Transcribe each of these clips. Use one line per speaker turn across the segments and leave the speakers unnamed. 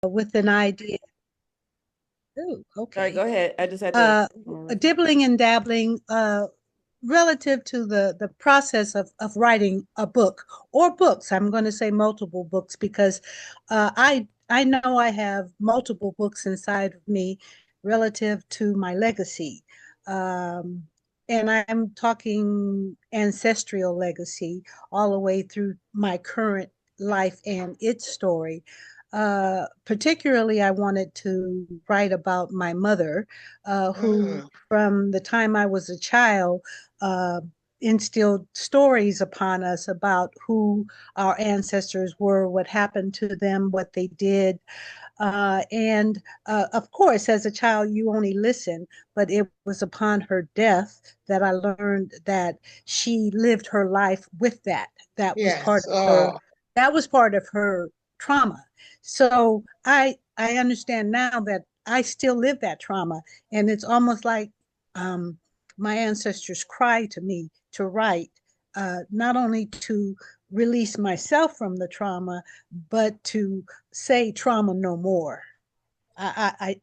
with an idea. Ooh,
All right,
okay.
go ahead. I just had to.
Uh, Dibbling and dabbling relative to the process of writing a book or books. I'm going to say multiple books because I know I have multiple books inside of me relative to my legacy. Um, and I'm talking ancestral legacy all the way through my current life and its story. Particularly, I wanted to write about my mother, who,
Mm.
from the time I was a child, uh, instilled stories upon us about who our ancestors were, what happened to them, what they did. And Of course, as a child, you only listen, but it was upon her death that I learned that she lived her life with that. That was part
Yes.
of her.
Oh.
That was part of her trauma. So I understand now that I still live that trauma, and it's almost like um, my ancestors cry to me to write, not only to release myself from the trauma, but to say trauma no more. I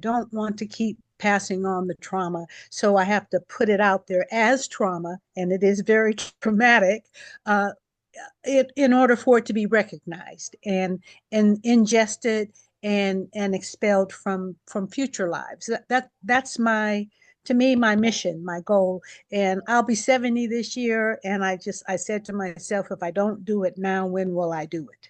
don't want to keep passing on the trauma, so I have to put it out there as trauma, and it is very traumatic. Uh, in order for it to be recognized and ingested and expelled from future lives. That's my, to me, my mission, my goal. And I'll be 70 this year, and I said to myself, if I don't do it now, when will I do it?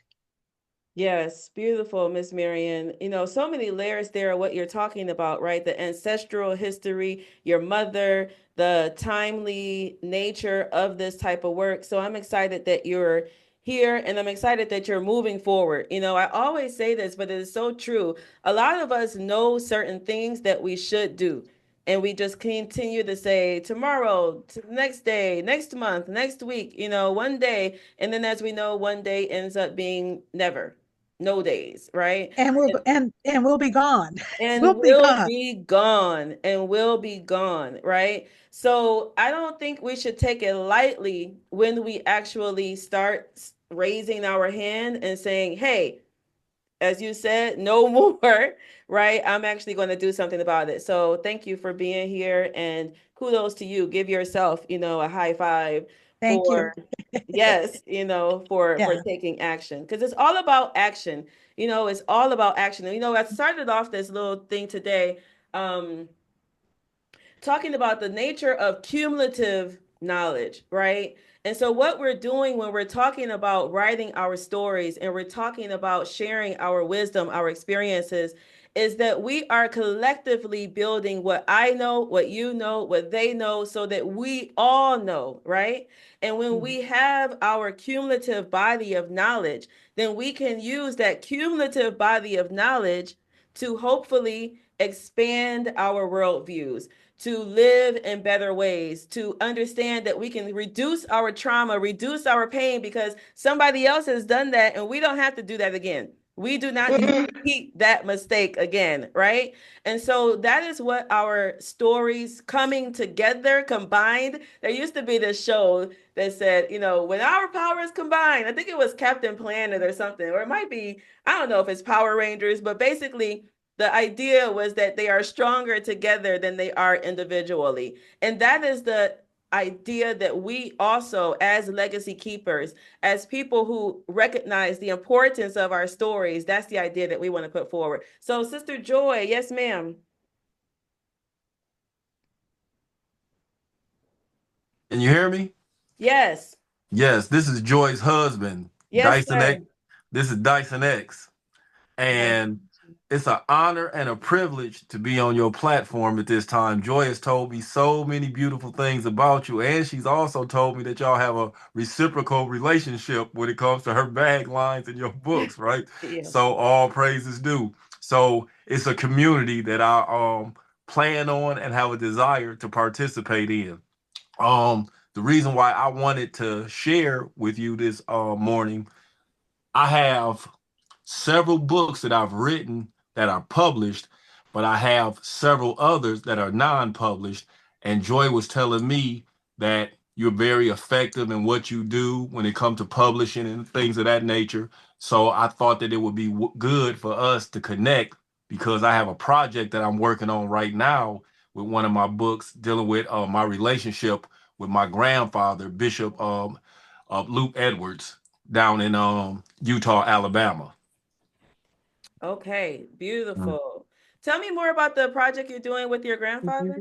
Yes, beautiful, Miss Marion. So many layers there of what you're talking about, right? The ancestral history, your mother, the timely nature of this type of work. So I'm excited that you're here and I'm excited that you're moving forward. I always say this, but it is so true. A lot of us know certain things that we should do. And we just continue to say tomorrow, to the next day, next month, next week, one day. And then as we know, one day ends up being never, no days, right?
And we'll be gone.
And
We'll be
will
gone.
be gone and will be gone, right? So I don't think we should take it lightly when we actually start raising our hand and saying, hey, as you said, no more, right? I'm actually going to do something about it. So thank you for being here and kudos to you. Give yourself, a high five
Thank you.
for, yes, for
Yeah.
taking action because it's all about action. It's all about action. I started off this little thing today. Um, Talking about the nature of cumulative knowledge, right? And so, what we're doing when we're talking about writing our stories and we're talking about sharing our wisdom, our experiences, is that we are collectively building what I know, what you know, what they know, so that we all know, right? And when
Mhm.
we have our cumulative body of knowledge, then we can use that cumulative body of knowledge to hopefully expand our worldviews, to live in better ways, to understand that we can reduce our trauma, reduce our pain because somebody else has done that and we don't have to do that again. We do not need to
Mm.
repeat that mistake again, right? And so that is what our stories coming together combined. There used to be this show that said, when our powers combine, I think it was Captain Planet or something, or it might be, I don't know if it's Power Rangers, but basically the idea was that they are stronger together than they are individually. And that is the idea that we also, as legacy keepers, as people who recognize the importance of our stories, that's the idea that we want to put forward. So, Sister Joy, yes, ma'am.
Can you hear me?
Yes.
Yes, this is Joy's husband,
Yes,
Dyson
sir.
X. This is Dyson X.
Nice.
And it's an honor and a privilege to be on your platform at this time. Joy has told me so many beautiful things about you, and she's also told me that y'all have a reciprocal relationship when it comes to her bag lines in your books, right?
Yes.
So all praises due. So it's a community that I plan on and have a desire to participate in. The reason why I wanted to share with you this morning, I have several books that I've written that are published, but I have several others that are non-published. And Joy was telling me that You're very effective in what you do when it comes to publishing and things of that nature. So I thought that it would be good for us to connect because I have a project that I'm working on right now with one of my books dealing with my relationship with my grandfather, Bishop Luke Edwards, down in Utah, Alabama.
Okay,
Mm.
beautiful. Tell me more about the project you're doing with your grandfather.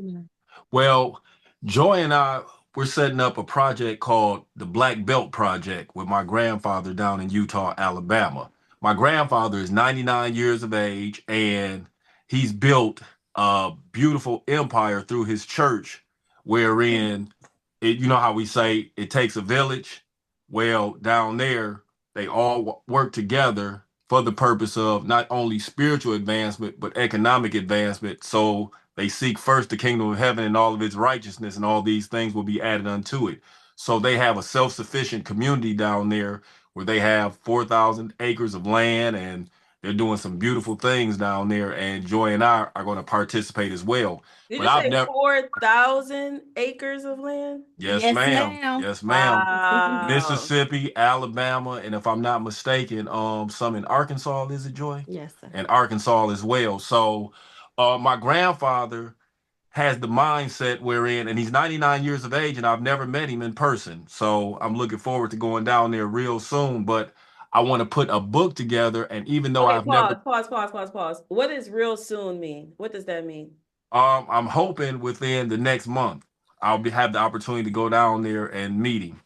Well, Joy and I, we're setting up a project called the Black Belt Project with my grandfather down in Utah, Alabama. My grandfather is 99 years of age and he's built a beautiful empire through his church, wherein you know how we say it takes a village? Well, down there, they all work together for the purpose of not only spiritual advancement, but economic advancement. So they seek first the kingdom of heaven and all of its righteousness, and all these things will be added unto it. So they have a self-sufficient community down there where they have 4,000 acres of land and they're doing some beautiful things down there. And Joy and I are going to participate as well.
Did
But
you
I've
say
never,
4,000 acres of land?
yes,
Yes,
ma'am.
ma'am.
Yes, ma'am.
Wow.
Mississippi, Alabama, and if I'm not mistaken, some in Arkansas, is it Joy?
Yes, sir.
And Arkansas as well. So my grandfather has the mindset we're in, and he's 99 years of age, and I've never met him in person. So I'm looking forward to going down there real soon. But I want to put a book together, and even though
Okay,
I've never,
pause. What does real soon mean? What does that mean?
I'm hoping within the next month have the opportunity to go down there and meet him.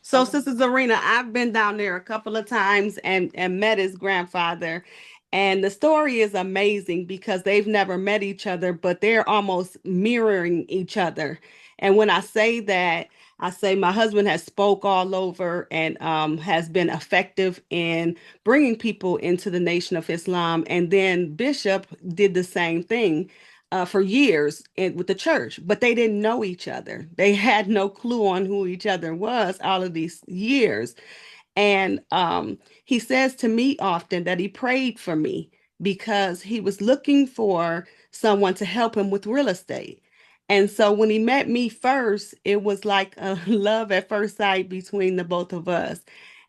So, Sister Zarina, I've been down there a couple of times and met his grandfather. And the story is amazing because they've never met each other, but they're almost mirroring each other. And when I say that, I say my husband has spoke all over and has been effective in bringing people into the Nation of Islam. And then Bishop did the same thing for years with the church, but they didn't know each other. They had no clue on who each other was all of these years. And he says to me often that he prayed for me because he was looking for someone to help him with real estate. And so when he met me first, it was like a love at first sight between the both of us.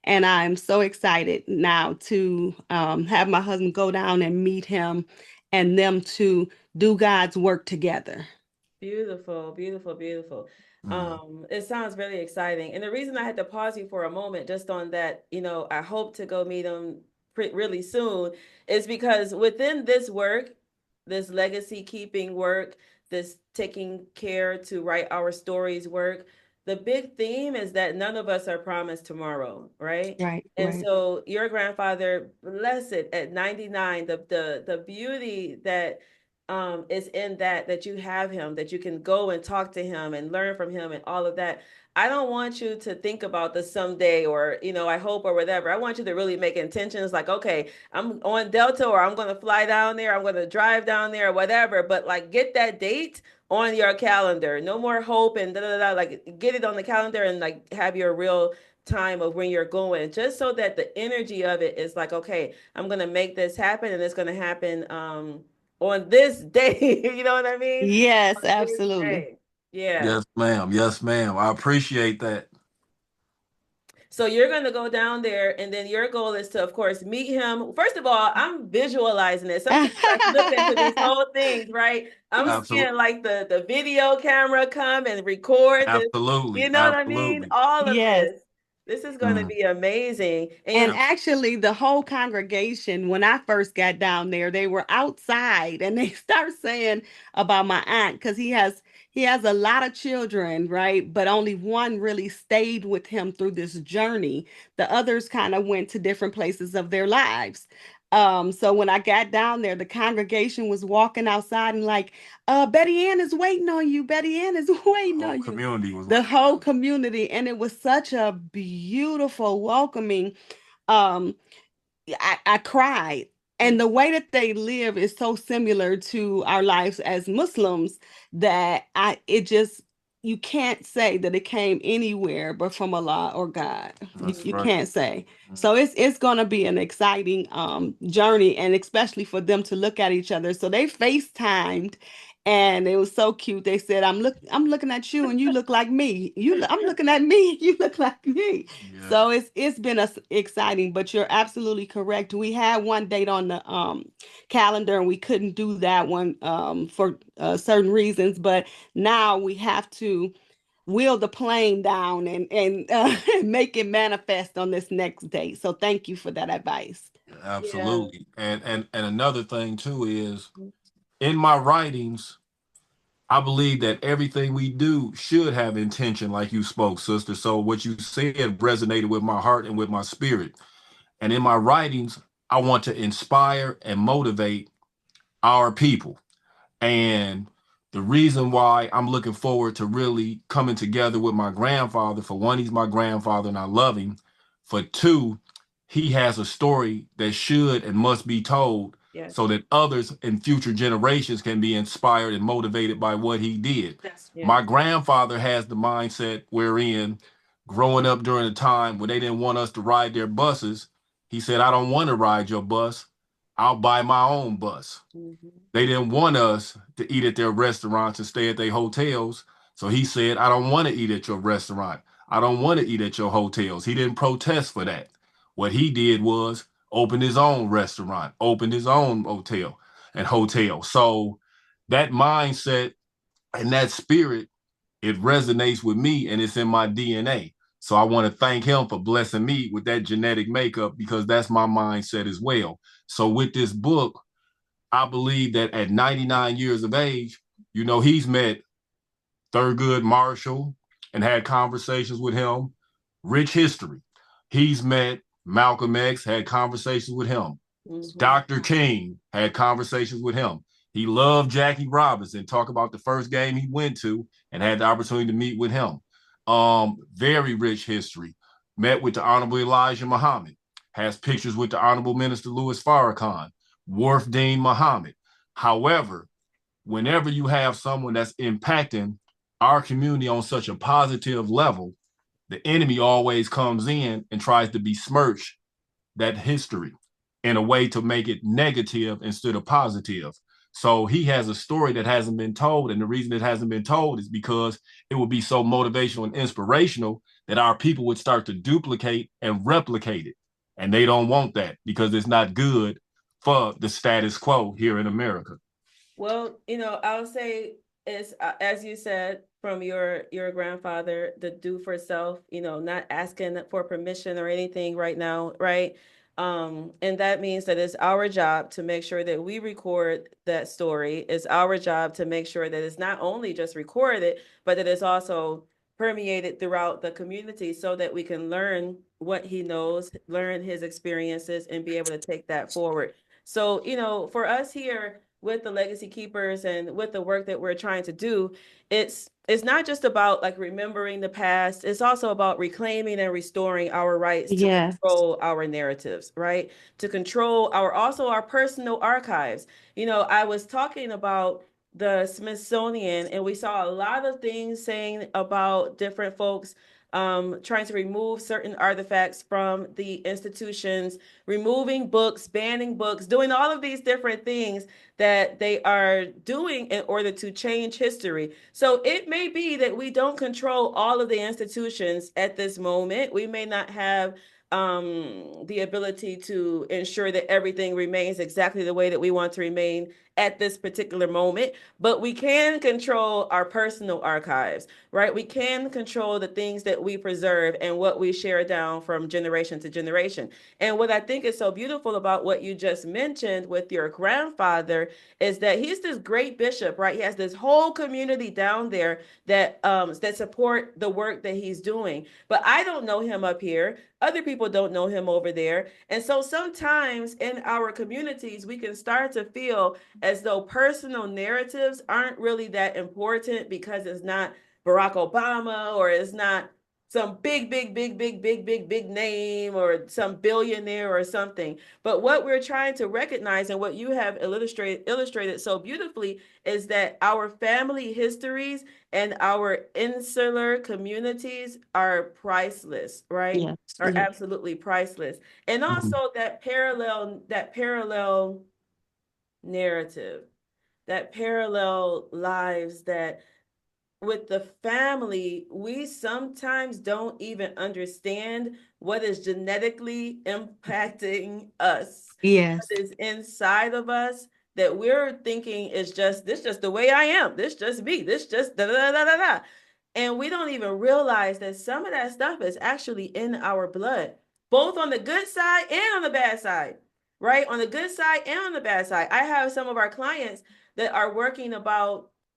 And I'm so excited now to have my husband go down and meet him and them to do God's work together.
Beautiful, beautiful, beautiful.
Mm.
It sounds really exciting. And the reason I had to pause you for a moment just on that, I hope to go meet him really soon, is because within this work, this legacy keeping work, this taking care to write our stories work, the big theme is that none of us are promised tomorrow, right?
Right,
And
right.
so your grandfather, blessed at 99, the beauty that is in that you have him, that you can go and talk to him and learn from him and all of that. I don't want you to think about the someday or, I hope or whatever. I want you to really make intentions like, okay, I'm on Delta or I'm going to fly down there. I'm going to drive down there or whatever. But like get that date on your calendar. No more hope and da da da. Like get it on the calendar and like have your real time of when you're going, just so that the energy of it is like, okay, I'm going to make this happen and it's going to happen on this day. You know what I mean?
Yes,
On this
absolutely.
day. Yeah.
Yes, ma'am. Yes, ma'am. I appreciate that.
So you're going to go down there, and then your goal is to, of course, meet him. First of all, I'm visualizing it. Sometimes I look into these whole things, right? I'm
Absolutely.
seeing like the video camera come and record this. You
Absolutely.
know what I mean?
Absolutely.
All of
Yes.
this. This is going to
Mm.
be amazing. And
And actually, the whole congregation, when I first got down there, they were outside and they start saying about my aunt because he has a lot of children, right? But only one really stayed with him through this journey. The others kind of went to different places of their lives. So when I got down there, the congregation was walking outside and like, Betty Ann is waiting on you. Betty Ann is
The
waiting
whole
on you.
community was
The
like,
whole community, and it was such a beautiful welcoming. um I cried. And the way that they live is so similar to our lives as Muslims that it just, you can't say that it came anywhere but from Allah or God. You,
that's
you
right.
can't say. So it's gonna be an exciting journey, and especially for them to look at each other. So they FaceTimed And it was so cute. They said, I'm looking at you and you look like me. I'm looking at me, you look like me.
Yeah.
So it's been exciting, but you're absolutely correct. We had one date on the calendar and we couldn't do that one for certain reasons, but now we have to wheel the plane down and make it manifest on this next date. So thank you for that advice.
Absolutely. And another thing too is in my writings, I believe that everything we do should have intention, like you spoke, sister. So what you said resonated with my heart and with my spirit. And in my writings, I want to inspire and motivate our people. And the reason why I'm looking forward to really coming together with my grandfather, for one, he's my grandfather and I love him. For two, he has a story that should and must be told,
Yes.
so that others in future generations can be inspired and motivated by what he did.
Yeah.
My grandfather has the mindset wherein growing up during a time when they didn't want us to ride their buses, he said, I don't want to ride your bus. I'll buy my own bus.
Mm-hmm.
They didn't want us to eat at their restaurants and stay at their hotels. So he said, I don't want to eat at your restaurant. I don't want to eat at your hotels. He didn't protest for that. What he did was open his own restaurant, open his own hotel. So that mindset and that spirit, it resonates with me and it's in my DNA. So I want to thank him for blessing me with that genetic makeup, because that's my mindset as well. So with this book, I believe that at 99 years of age, he's met Thurgood Marshall and had conversations with him. Rich history. He's met Malcolm X, had conversations with him.
Mm-hmm.
Dr. King had conversations with him. He loved Jackie Robinson, talk about the first game he went to and had the opportunity to meet with him. Very rich history. Met with the Honorable Elijah Muhammad, has pictures with the Honorable Minister Louis Farrakhan, Wharf Dean Muhammad. However, whenever you have someone that's impacting our community on such a positive level, the enemy always comes in and tries to besmirch that history in a way to make it negative instead of positive. So he has a story that hasn't been told. And the reason it hasn't been told is because it would be so motivational and inspirational that our people would start to duplicate and replicate it. And they don't want that because it's not good for the status quo here in America.
Well, I'll say is as you said from your grandfather, the do for self, not asking for permission or anything right now, right? And that means that it's our job to make sure that we record that story. It's our job to make sure that it's not only just recorded, but that it's also permeated throughout the community so that we can learn what he knows, learn his experiences, and be able to take that forward. So, for us here with the Legacy Keepers and with the work that we're trying to do, it's not just about like remembering the past. It's also about reclaiming and restoring our rights to control our narratives, right? To control our personal archives. I was talking about the Smithsonian, and we saw a lot of things saying about different folks trying to remove certain artifacts from the institutions, removing books, banning books, doing all of these different things that they are doing in order to change history. So it may be that we don't control all of the institutions at this moment. We may not have the ability to ensure that everything remains exactly the way that we want to remain at this particular moment, but we can control our personal archives, right? We can control the things that we preserve and what we share down from generation to generation. And what I think is so beautiful about what you just mentioned with your grandfather is that he's this great bishop, right? He has this whole community down there that support the work that he's doing. But I don't know him up here. Other people don't know him over there. And so sometimes in our communities, we can start to feel as though personal narratives aren't really that important because it's not Barack Obama or it's not some big name or some billionaire or something. But what we're trying to recognize and what you have illustrated so beautifully is that our family histories and our insular communities are priceless, right?
Yes.
Are absolutely priceless. And also that parallel narrative that parallel lives, that with the family, we sometimes don't even understand what is genetically impacting us.
Yes.
What is inside of us that we're thinking is just this, just the way I am. This just me. This just da da da da da. And we don't even realize that some of that stuff is actually in our blood, both on the good side and on the bad side, right? On the good side and on the bad side. I have some of our clients that are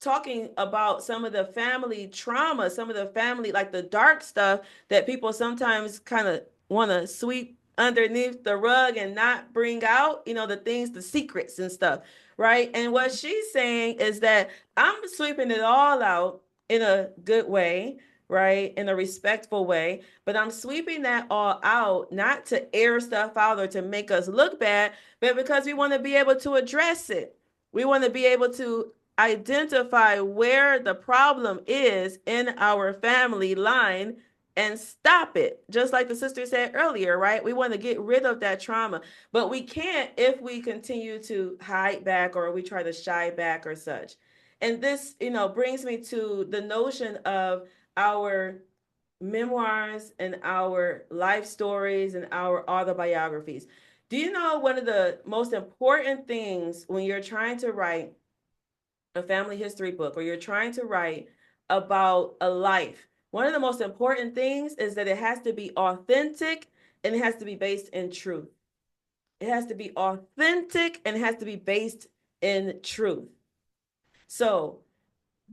talking about some of the family trauma, some of the family, like the dark stuff that people sometimes kind of want to sweep underneath the rug and not bring out, the things, the secrets and stuff, right? And what she's saying is that I'm sweeping it all out in a good way, right? In a respectful way, but I'm sweeping that all out, not to air stuff out or to make us look bad, but because we want to be able to address it. We want to be able to identify where the problem is in our family line and stop it. Just like the sister said earlier, right? We want to get rid of that trauma, but we can't if we continue to hide back or we try to shy back or such. And this, brings me to the notion of our memoirs and our life stories and our autobiographies. Do you know one of the most important things when you're trying to write a family history book or you're trying to write about a life? One of the most important things is that it has to be authentic and it has to be based in truth. It has to be authentic and it has to be based in truth. So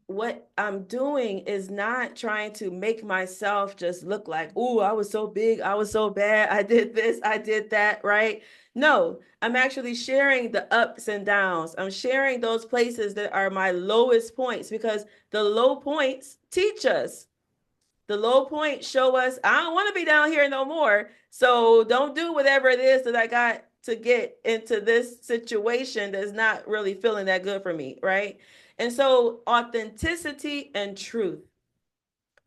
what I'm doing is not trying to make myself just look like, oh, I was so big, I was so bad, I did this, I did that, right? No, I'm actually sharing the ups and downs. I'm sharing those places that are my lowest points because the low points teach us. The low points show us, I don't want to be down here no more. So don't do whatever it is that I got to get into this situation that's not really feeling that good for me, right? And so authenticity and truth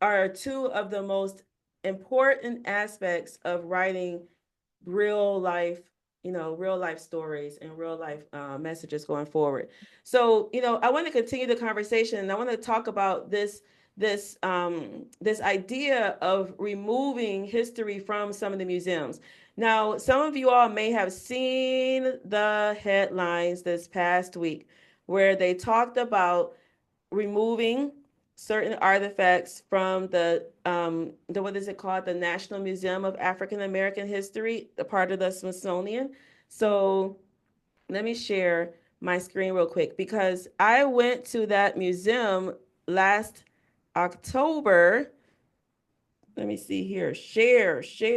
are two of the most important aspects of writing real life, real life stories and real life messages going forward. So, I want to continue the conversation and I want to talk about this idea of removing history from some of the museums. Now, some of you all may have seen the headlines this past week where they talked about removing certain artifacts from the what is it called, the National Museum of African American History, the part of the Smithsonian. So let me share my screen real quick because I went to that museum last October. Let me see here. Share. Is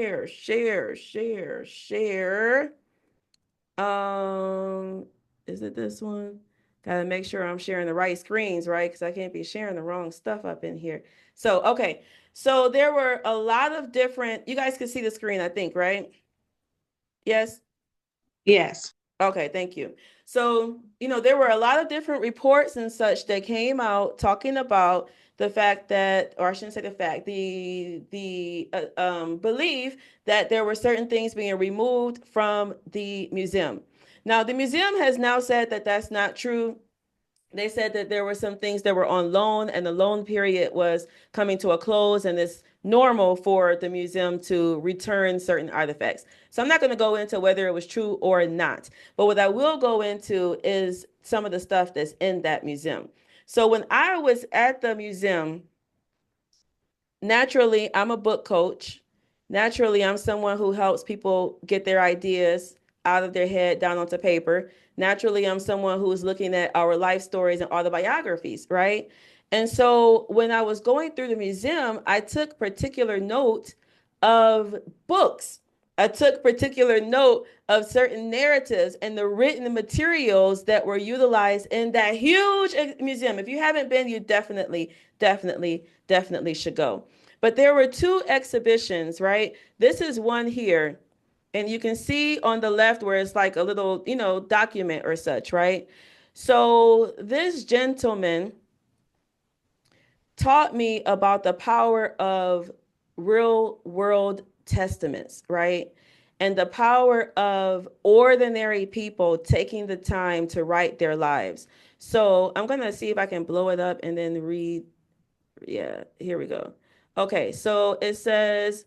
it this one? Gotta make sure I'm sharing the right screens, right? Because I can't be sharing the wrong stuff up in here. So, okay. So there were a lot of different, you guys can see the screen, I think, right? Yes?
Yes.
Okay, thank you. So, there were a lot of different reports and such that came out talking about the fact that, or I shouldn't say the fact, the belief that there were certain things being removed from the museum. Now, the museum has now said that that's not true. They said that there were some things that were on loan and the loan period was coming to a close and it's normal for the museum to return certain artifacts. So I'm not going to go into whether it was true or not, but what I will go into is some of the stuff that's in that museum. So when I was at the museum, naturally, I'm a book coach. Naturally, I'm someone who helps people get their ideas out of their head down onto paper. Naturally, I'm someone who's looking at our life stories and autobiographies, right? And so when I was going through the museum, I took particular note of books. I took particular note of certain narratives and the written materials that were utilized in that huge museum. If you haven't been, you definitely should go. But there were two exhibitions, right? This is one here. And you can see on the left where it's like a little, document or such, right? So this gentleman taught me about the power of real world testaments, right? and the power of ordinary people taking the time to write their lives. So I'm going to see if I can blow it up and then read. Yeah, here we go. Okay, so it says,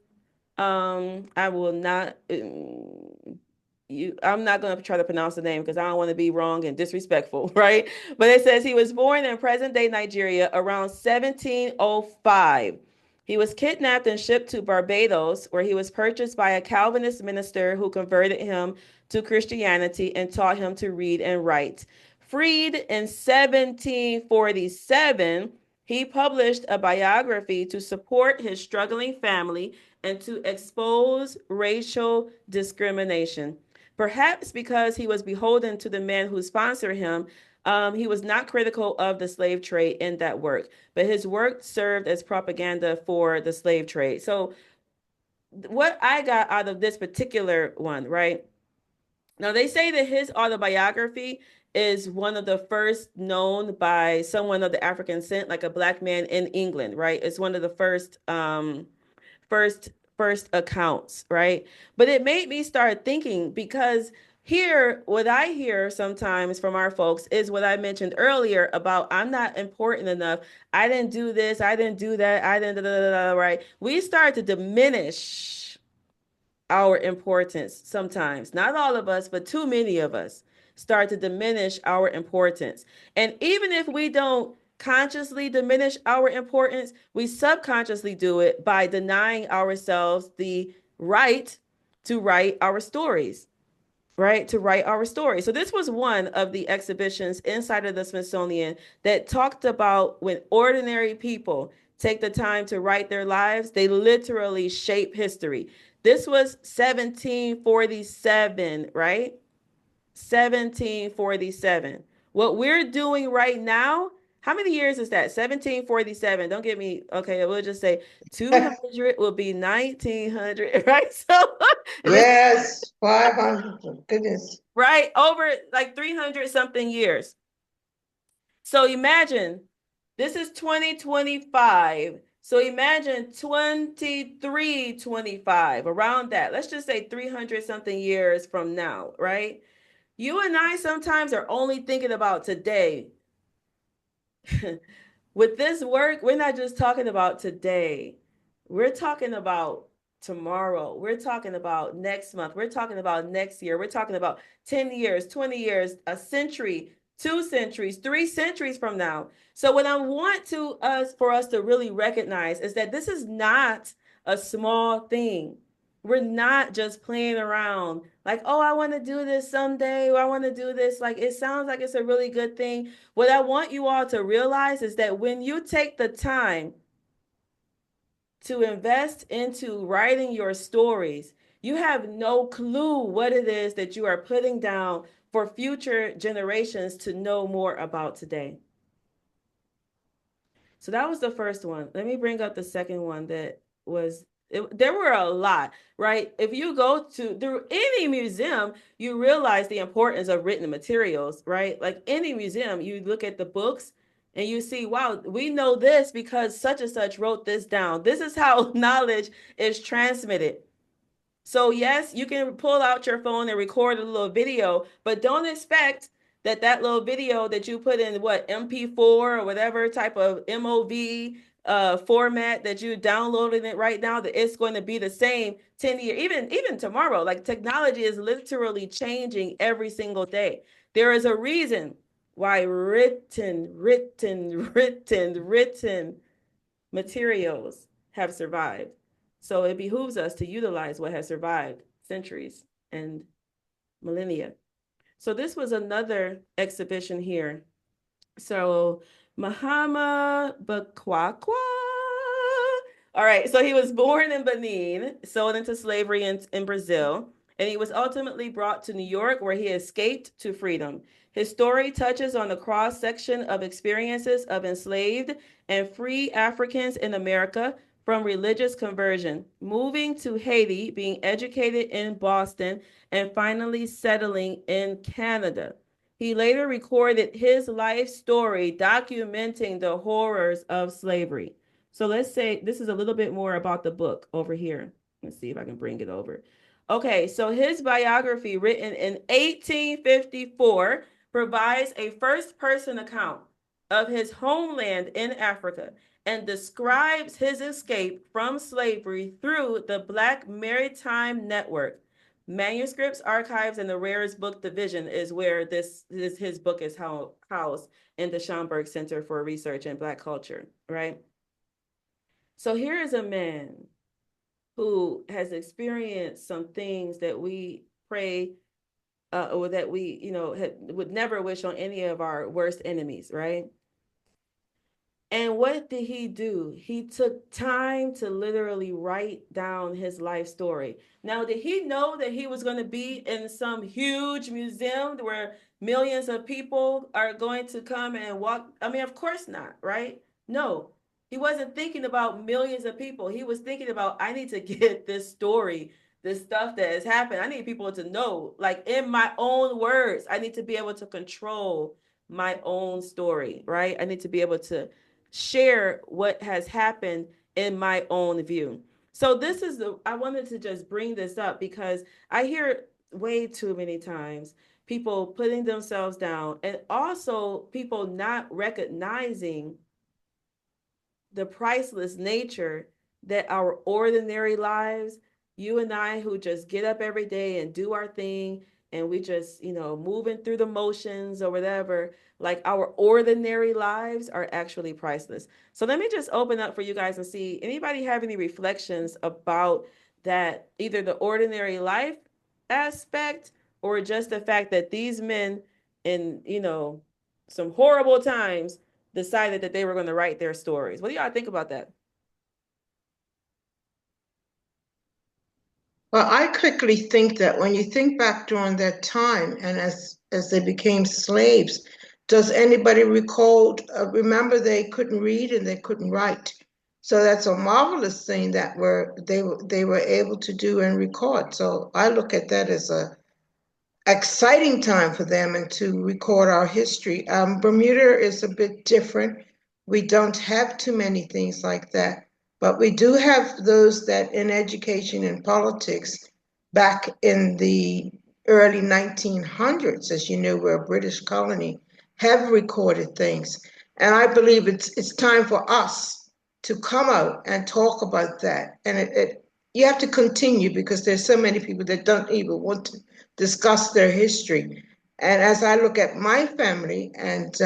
I will not, I'm not going to try to pronounce the name because I don't want to be wrong and disrespectful, right? But it says he was born in present day Nigeria around 1705. He was kidnapped and shipped to Barbados, where he was purchased by a Calvinist minister who converted him to Christianity and taught him to read and write. Freed in 1747, he published a biography to support his struggling family and to expose racial discrimination. Perhaps because he was beholden to the men who sponsored him, he was not critical of the slave trade in that work, but his work served as propaganda for the slave trade. So what I got out of this particular one, right? Now they say that his autobiography is one of the first known by someone of the African descent, like a black man in England, right? It's one of the first accounts, right? But it made me start thinking, because here, what I hear sometimes from our folks is what I mentioned earlier about I'm not important enough. I didn't do this. I didn't do that. I didn't, right? We start to diminish our importance sometimes. Not all of us, but too many of us start to diminish our importance. And even if we don't consciously diminish our importance, we subconsciously do it by denying ourselves the right to write our stories, right? To write our story. So this was one of the exhibitions inside of the Smithsonian that talked about when ordinary people take the time to write their lives, they literally shape history. This was 1747, right? 1747. What we're doing right now, how many years is that? 1747. Don't get me, okay, we'll just say 200 will be 1900, right? So,
yes, 500, goodness.
right? Over like 300 something years. So imagine this is 2025. So imagine 2325, around that. Let's just say 300 something years from now, right? You and I sometimes are only thinking about today. With this work, we're not just talking about today. We're talking about tomorrow. We're talking about next month. We're talking about next year. We're talking about 10 years, 20 years, a century, 2 centuries, 3 centuries from now. So what I want for us to really recognize is that this is not a small thing. We're not just playing around like, oh, I want to do this someday, or I want to do this. Like, it sounds like it's a really good thing. What I want you all to realize is that when you take the time to invest into writing your stories, you have no clue what it is that you are putting down for future generations to know more about today. So that was the first one. Let me bring up the second one that was, there were a lot, right? If you go through any museum, you realize the importance of written materials, right? Like any museum, you look at the books and you see, wow, we know this because such and such wrote this down. This is how knowledge is transmitted. So yes, you can pull out your phone and record a little video, but don't expect that little video that you put in what MP4 or whatever type of MOV format that you downloaded it right now, that it's going to be the same 10 years, even tomorrow. Like, technology is literally changing every single day. There is a reason why written materials have survived. So it behooves us to utilize what has survived centuries and millennia. So this was another exhibition here. So Mahama Bakwakwa. All right, so he was born in Benin, sold into slavery in Brazil, and he was ultimately brought to New York, where he escaped to freedom. His story touches on the cross-section of experiences of enslaved and free Africans in America, from religious conversion, moving to Haiti, being educated in Boston, and finally settling in Canada. He later recorded his life story documenting the horrors of slavery. So let's say this is a little bit more about the book over here. Let's see if I can bring it over. Okay, so his biography, written in 1854, provides a first-person account of his homeland in Africa and describes his escape from slavery through the Black Maritime Network. Manuscripts, archives, and the Rarest Book Division is where his book is housed in the Schomburg Center for Research in Black Culture, right? So here is a man who has experienced some things that we pray or that we, would never wish on any of our worst enemies, right? And what did he do? He took time to literally write down his life story. Now, did he know that he was going to be in some huge museum where millions of people are going to come and walk? I mean, of course not, right? No, he wasn't thinking about millions of people. He was thinking about, I need to get this story, this stuff that has happened. I need people to know, like in my own words, I need to be able to control my own story, right? I need to be able to share what has happened in my own view. So this is I wanted to just bring this up because I hear way too many times people putting themselves down and also people not recognizing the priceless nature that our ordinary lives, you and I who just get up every day and do our thing and we just, moving through the motions or whatever, like our ordinary lives are actually priceless. So let me just open up for you guys and see anybody have any reflections about that, either the ordinary life aspect or just the fact that these men in, some horrible times decided that they were going to write their stories. What do y'all think about that?
Well, I quickly think that when you think back during that time and as they became slaves, does anybody remember they couldn't read and they couldn't write? So that's a marvelous thing that they were able to do and record. So I look at that as a exciting time for them and to record our history. Bermuda is a bit different. We don't have too many things like that, but we do have those that in education and politics back in the early 1900s, as you know, we're a British colony, have recorded things. And I believe it's time for us to come out and talk about that. And you have to continue because there's so many people that don't even want to discuss their history. And as I look at my family, and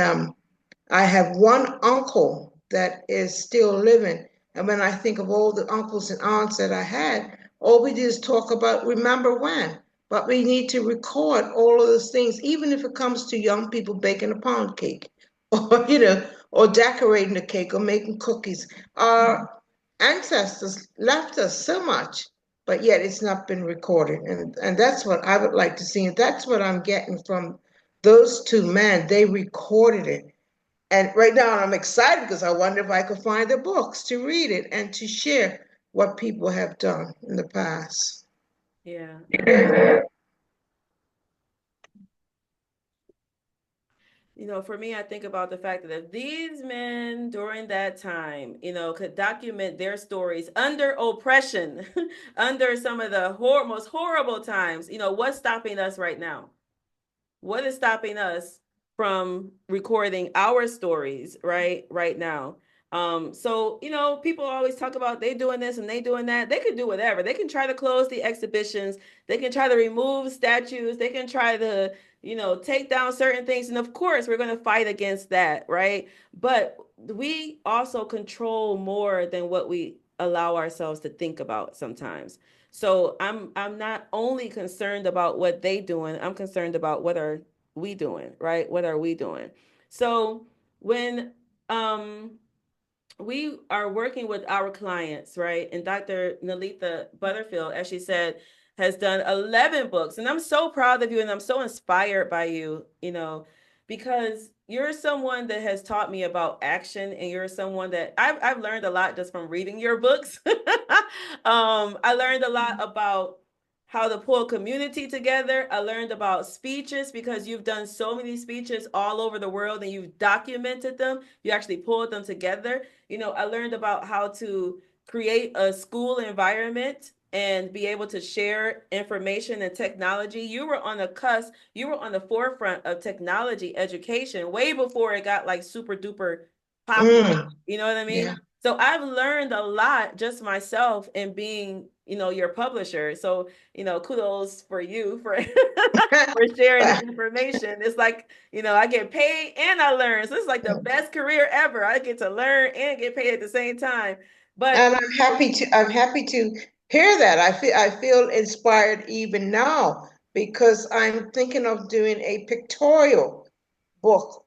I have one uncle that is still living, and when I think of all the uncles and aunts that I had, all we did is talk about remember when. But we need to record all of those things, even if it comes to young people baking a pound cake, or or decorating a cake, or making cookies. Our ancestors left us so much, but yet it's not been recorded. And that's what I would like to see. And that's what I'm getting from those two men. They recorded it. And right now I'm excited because I wonder if I could find the books to read it and to share what people have done in the past.
Yeah. For me, I think about the fact that if these men during that time, could document their stories under oppression, under some of the most horrible times, what's stopping us right now? What is stopping us from recording our stories right now? So people always talk about they doing this and they doing that. They can do whatever. They can try to close the exhibitions. They can try to remove statues. They can try to take down certain things. And of course, we're going to fight against that, right? But we also control more than what we allow ourselves to think about sometimes. So I'm not only concerned about what they doing, I'm concerned about what are we doing, right? What are we doing? So when we are working with our clients, right? And Dr. Nalitha Butterfield, as she said, has done 11 books. And I'm so proud of you and I'm so inspired by you, because you're someone that has taught me about action and you're someone that I've learned a lot just from reading your books. I learned a lot about how to pull community together. I learned about speeches because you've done so many speeches all over the world and you've documented them. You actually pulled them together. I learned about how to create a school environment and be able to share information and technology. You were on the cusp, you were on the forefront of technology education way before it got like super duper popular. You know what I mean?
Yeah.
So I've learned a lot just myself in being, your publisher. So, kudos for you for for sharing the information. It's like, I get paid and I learn. So it's like the best career ever. I get to learn and get paid at the same time. But
And I'm happy to hear that. I feel inspired even now because I'm thinking of doing a pictorial book,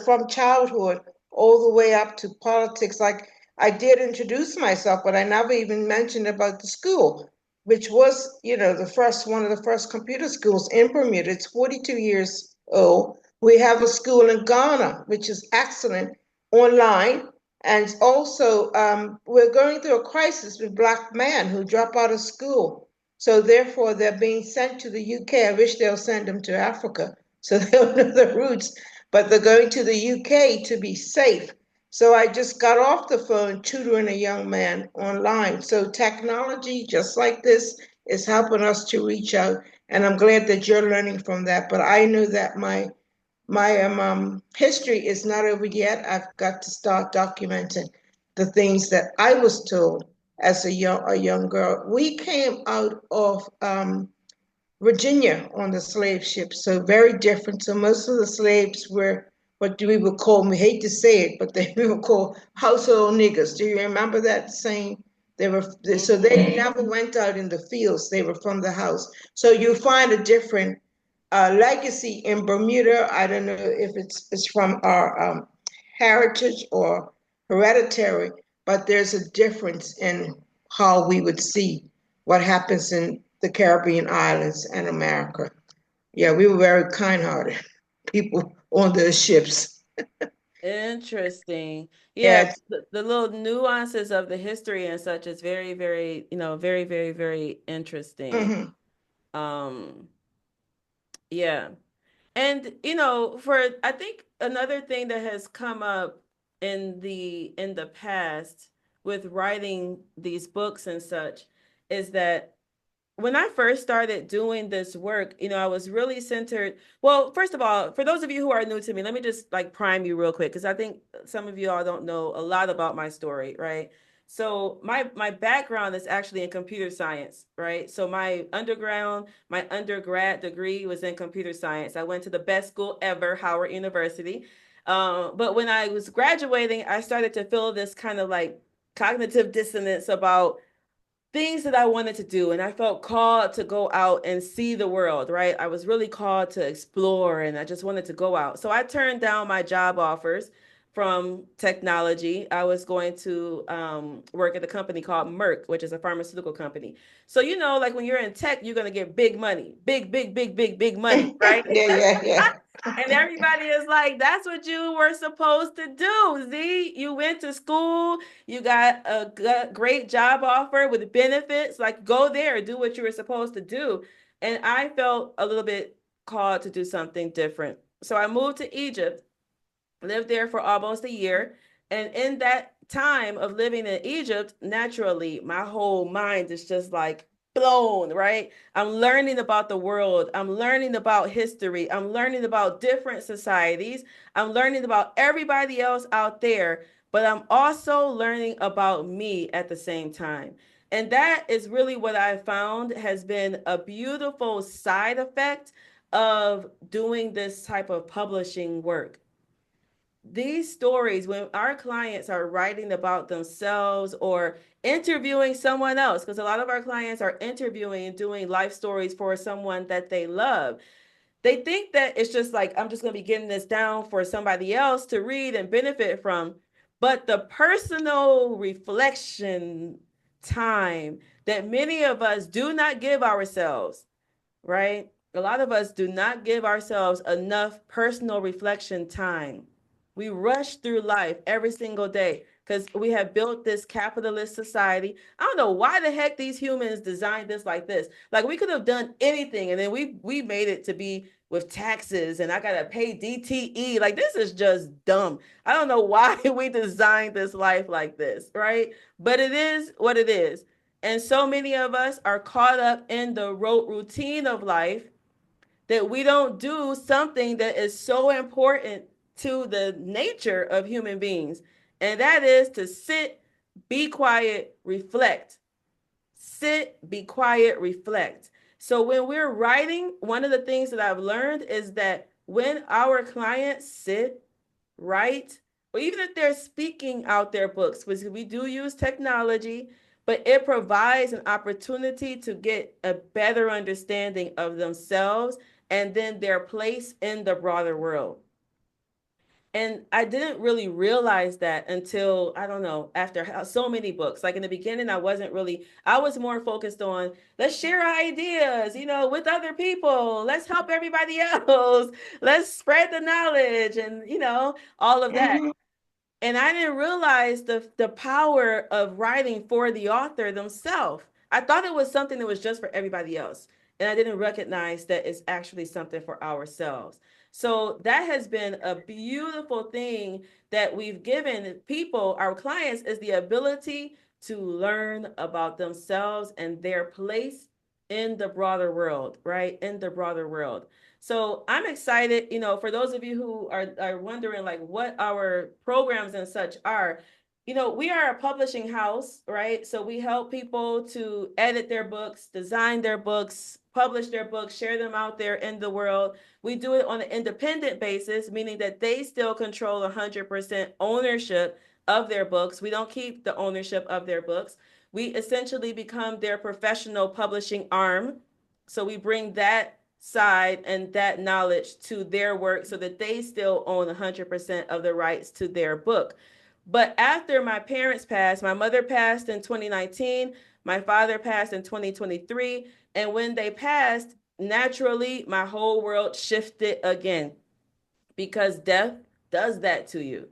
from childhood all the way up to politics. Like I did introduce myself, but I never even mentioned about the school, which was, one of the first computer schools in Bermuda. It's 42 years old. We have a school in Ghana, which is excellent online. And also, we're going through a crisis with Black men who drop out of school. So therefore, they're being sent to the UK. I wish they'll send them to Africa so they'll know the roots, but they're going to the UK to be safe. So I just got off the phone tutoring a young man online. So technology, just like this, is helping us to reach out. And I'm glad that you're learning from that. But I know that my history is not over yet. I've got to start documenting the things that I was told as a young girl. We came out of Virginia on the slave ship, so very different. So most of the slaves were what we would call, we hate to say it, but we were called household niggers. Do you remember that saying? So they never went out in the fields. They were from the house. So you find a different legacy in Bermuda. I don't know if it's from our heritage or hereditary, but there's a difference in how we would see what happens in the Caribbean islands and America. Yeah, we were very kind-hearted people on those ships.
interesting. Yeah,
Yeah.
the little nuances of the history and such is very, very, very, very, very interesting.
Mhm.
Um, yeah. And for I think another thing that has come up in the past with writing these books and such is that when I first started doing this work, I was really centered. Well, first of all, for those of you who are new to me, let me just like prime you real quick because I think some of you all don't know a lot about my story, right? So my background is actually in computer science, right? So my undergrad degree was in computer science. I went to the best school ever, Howard University. But when I was graduating, I started to feel this kind of like cognitive dissonance about things that I wanted to do. And I felt called to go out and see the world, right? I was really called to explore and I just wanted to go out. So I turned down my job offers from technology. I was going to work at a company called Merck, which is a pharmaceutical company. So, like when you're in tech, you're going to get big money, big, big, big, big, big money, right?
Yeah, yeah,
And everybody is like, that's what you were supposed to do. Z, you went to school, you got a great job offer with benefits. Like, go there, do what you were supposed to do. And I felt a little bit called to do something different. So I moved to Egypt, lived there for almost a year. And in that time of living in Egypt, naturally, my whole mind is just like blown, right? I'm learning about the world. I'm learning about history. I'm learning about different societies. I'm learning about everybody else out there, but I'm also learning about me at the same time. And that is really what I found has been a beautiful side effect of doing this type of publishing work. These stories, when our clients are writing about themselves or interviewing someone else, because a lot of our clients are interviewing and doing life stories for someone that they love, they think that it's just like, I'm just going to be getting this down for somebody else to read and benefit from. But the personal reflection time that many of us do not give ourselves, right? A lot of us do not give ourselves enough personal reflection time. We rush through life every single day because we have built this capitalist society. I don't know why the heck these humans designed this like this. Like we could have done anything, and then we made it to be with taxes, and I gotta pay DTE. Like this is just dumb. I don't know why we designed this life like this, right? But it is what it is. And so many of us are caught up in the rote routine of life that we don't do something that is so important to the nature of human beings. And that is to sit, be quiet, reflect. Sit, be quiet, reflect. So when we're writing, one of the things that I've learned is that when our clients sit, write, or even if they're speaking out their books, because we do use technology, but it provides an opportunity to get a better understanding of themselves and then their place in the broader world. And I didn't really realize that until, I don't know, after so many books. Like in the beginning, I was more focused on, let's share ideas, with other people. Let's help everybody else. Let's spread the knowledge and, all of that. And I didn't realize the power of writing for the author themselves. I thought it was something that was just for everybody else. And I didn't recognize that it's actually something for ourselves. So that has been a beautiful thing that we've given people, our clients, is the ability to learn about themselves and their place in the broader world, right? In the broader world. So I'm excited, for those of you who are wondering like what our programs and such are, we are a publishing house, right? So we help people to edit their books, design their books, publish their books, share them out there in the world. We do it on an independent basis, meaning that they still control 100% ownership of their books. We don't keep the ownership of their books. We essentially become their professional publishing arm. So we bring that side and that knowledge to their work so that they still own 100% of the rights to their book. But after my parents passed, my mother passed in 2019, my father passed in 2023. And when they passed, naturally, my whole world shifted again because death does that to you.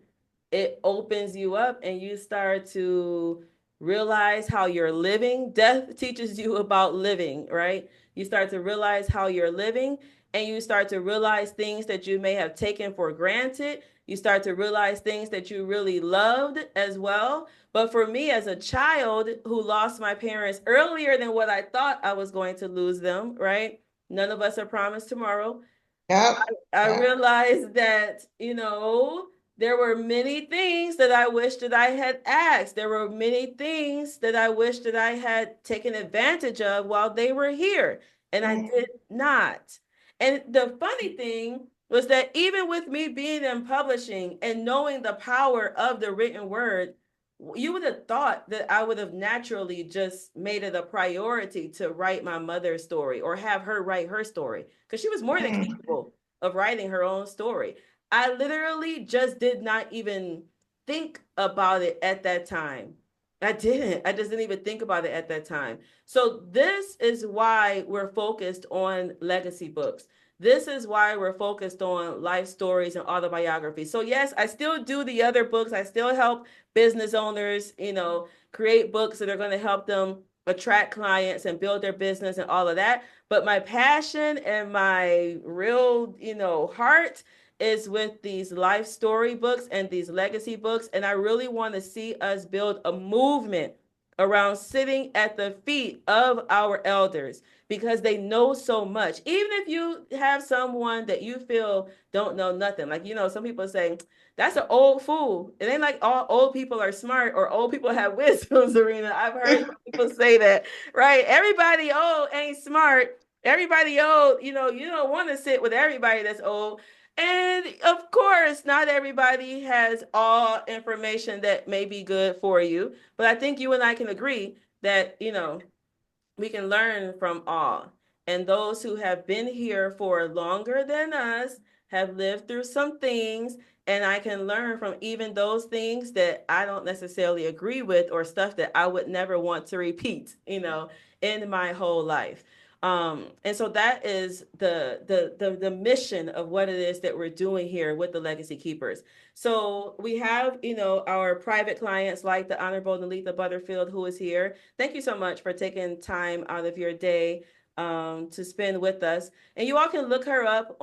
It opens you up and you start to realize how you're living. Death teaches you about living, right? You start to realize how you're living and you start to realize things that you may have taken for granted. You start to realize things that you really loved as well. But for me as a child who lost my parents earlier than what I thought I was going to lose them, right? None of us are promised tomorrow.
Yep.
I realized that, there were many things that I wish that I had asked. There were many things that I wish that I had taken advantage of while they were here, and I did not. And the funny thing was that even with me being in publishing and knowing the power of the written word, you would have thought that I would have naturally just made it a priority to write my mother's story or have her write her story because she was more than capable of writing her own story. I literally just did not even think about it at that time. I didn't. I just didn't even think about it at that time. So this is why we're focused on legacy books. This is why we're focused on life stories and autobiography. So yes, I still do the other books. I still help business owners, create books that are going to help them attract clients and build their business and all of that. But my passion and my real, heart is with these life story books and these legacy books. And I really want to see us build a movement around sitting at the feet of our elders because they know so much. Even if you have someone that you feel don't know nothing, like, some people say, that's an old fool. It ain't like all old people are smart or old people have wisdom, Serena. I've heard people say that, right? Everybody old ain't smart. Everybody old, you don't want to sit with everybody that's old. And of course, not everybody has all information that may be good for you. But I think you and I can agree that, we can learn from all. And those who have been here for longer than us have lived through some things. And I can learn from even those things that I don't necessarily agree with or stuff that I would never want to repeat, in my whole life. And so that is the mission of what it is that we're doing here with the Legacy Keepers. So we have, our private clients like the Honorable Nalitha Butterfield, who is here. Thank you so much for taking time out of your day to spend with us. And you all can look her up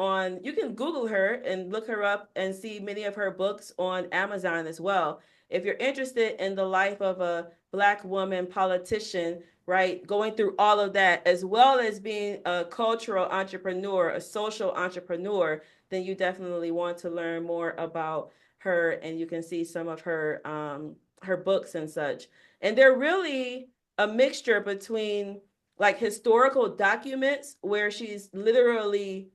you can Google her and look her up and see many of her books on Amazon as well. If you're interested in the life of a Black woman politician, right? Going through all of that, as well as being a cultural entrepreneur, a social entrepreneur, then you definitely want to learn more about her, and you can see some of her books and such. And they're really a mixture between like historical documents where she's literally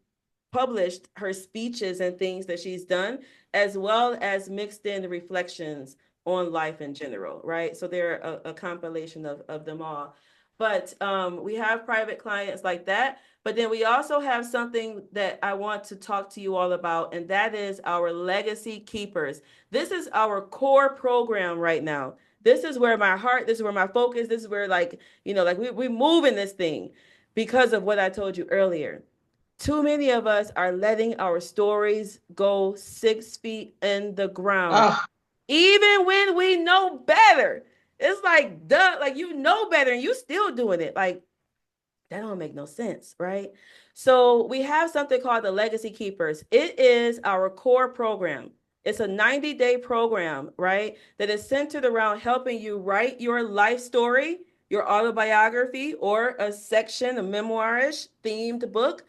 published her speeches and things that she's done, as well as mixed in reflections on life in general, right? So they're a compilation of them all. But we have private clients like that. But then we also have something that I want to talk to you all about, and that is our Legacy Keepers. This is our core program right now. This is where my heart, this is where my focus, this is where like, like we move in this thing because of what I told you earlier. Too many of us are letting our stories go 6 feet in the ground, even when we know better. It's like, duh, like you know better and you still doing it. Like, that don't make no sense, right? So we have something called the Legacy Keepers. It is our core program. It's a 90-day program, right? That is centered around helping you write your life story, your autobiography, or a section, a memoirish themed book.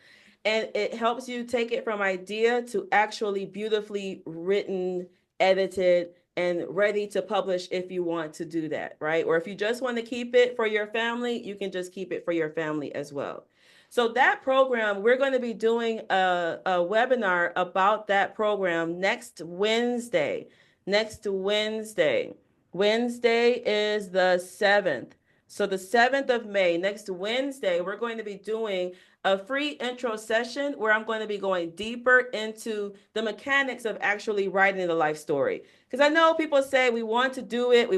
And it helps you take it from idea to actually beautifully written, edited, and ready to publish if you want to do that, right? Or if you just want to keep it for your family, you can just keep it for your family as well. So that program, we're going to be doing a webinar about that program next Wednesday. Next Wednesday. Wednesday is the 7th. So the 7th of May, next Wednesday, we're going to be doing a free intro session where I'm going to be going deeper into the mechanics of actually writing the life story. Because I know people say we want to do it,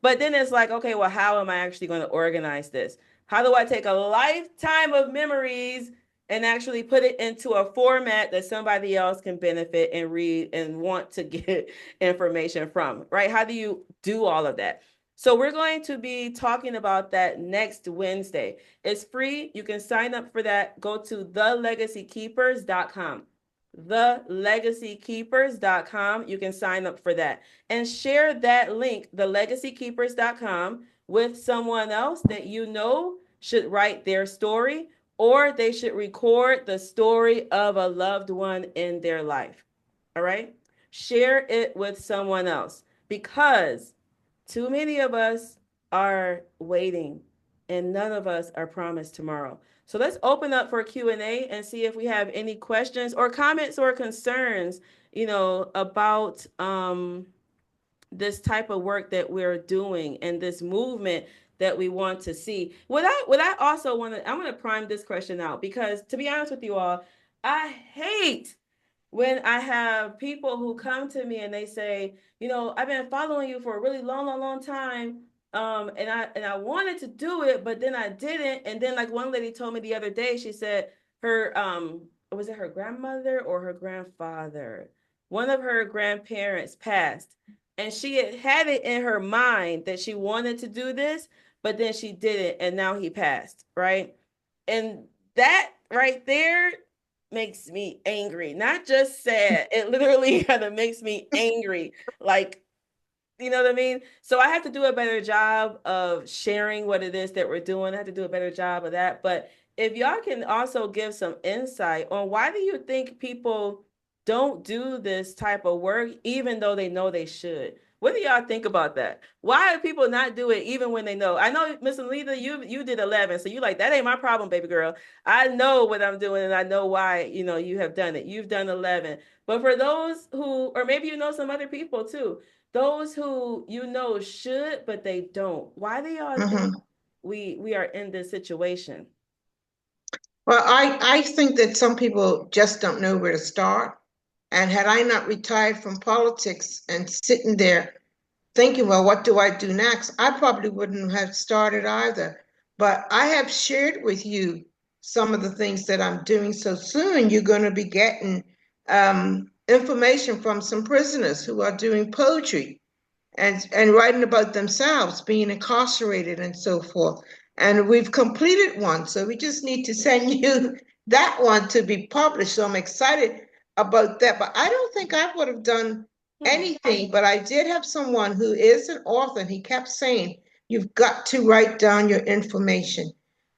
but then it's like, okay, well, how am I actually going to organize this? How do I take a lifetime of memories and actually put it into a format that somebody else can benefit and read and want to get information from, right? How do you do all of that? So we're going to be talking about that next Wednesday. It's free. You can sign up for that. Go to thelegacykeepers.com. Thelegacykeepers.com. You can sign up for that and share that link, thelegacykeepers.com, with someone else that you know should write their story, or they should record the story of a loved one in their life. All right? Share it with someone else, because too many of us are waiting and none of us are promised tomorrow. So let's open up for Q&A and see if we have any questions or comments or concerns, about this type of work that we're doing and this movement that we want to see. What I also want to, I'm going to prime this question out, because to be honest with you all, I hate when I have people who come to me and they say, I've been following you for a really long, long, long time. And I wanted to do it, but then I didn't. And then like one lady told me the other day, she said her, was it her grandmother or her grandfather? One of her grandparents passed, and she had it in her mind that she wanted to do this, but then she didn't. And now he passed. Right. And that right there makes me angry, not just sad. It literally kind of makes me angry. Like, you know what I mean? So I have to do a better job of sharing what it is that we're doing. I have to do a better job of that. But if y'all can also give some insight on why do you think people don't do this type of work, even though they know they should? What do y'all think about that? Why do people not do it even when they know? I know, Miss Alita, you did 11, so you like, that ain't my problem, baby girl. I know what I'm doing and I know why, you have done it. You've done 11. But for those who, or maybe some other people too, those who should, but they don't. Why do y'all think we are in this situation?
Well, I think that some people just don't know where to start. And had I not retired from politics and sitting there thinking, well, what do I do next? I probably wouldn't have started either. But I have shared with you some of the things that I'm doing. So soon you're going to be getting information from some prisoners who are doing poetry and writing about themselves being incarcerated and so forth. And we've completed one, so we just need to send you that one to be published. So I'm excited about that. But I don't think I would have done anything, but I did have someone who is an author, and he kept saying, you've got to write down your information.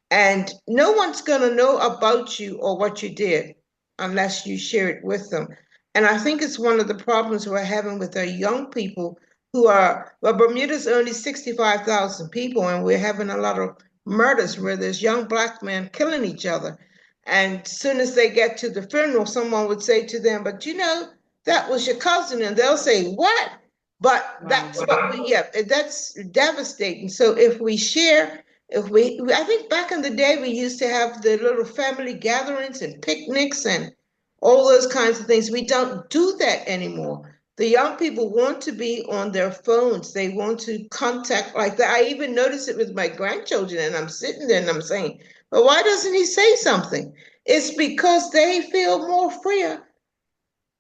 And no one's going to know about you or what you did unless you share it with them. And I think it's one of the problems we're having with our young people who are, well, Bermuda's only 65,000 people, and we're having a lot of murders where there's young black men killing each other. And as soon as they get to the funeral, someone would say to them, but you know, that was your cousin. And they'll say, what? But that's what we, yeah, that's devastating. So if we share, I think back in the day, we used to have the little family gatherings and picnics and all those kinds of things. We don't do that anymore. The young people want to be on their phones. They want to contact like that. I even notice it with my grandchildren, and I'm sitting there and I'm saying, well, why doesn't he say something? It's because they feel more freer,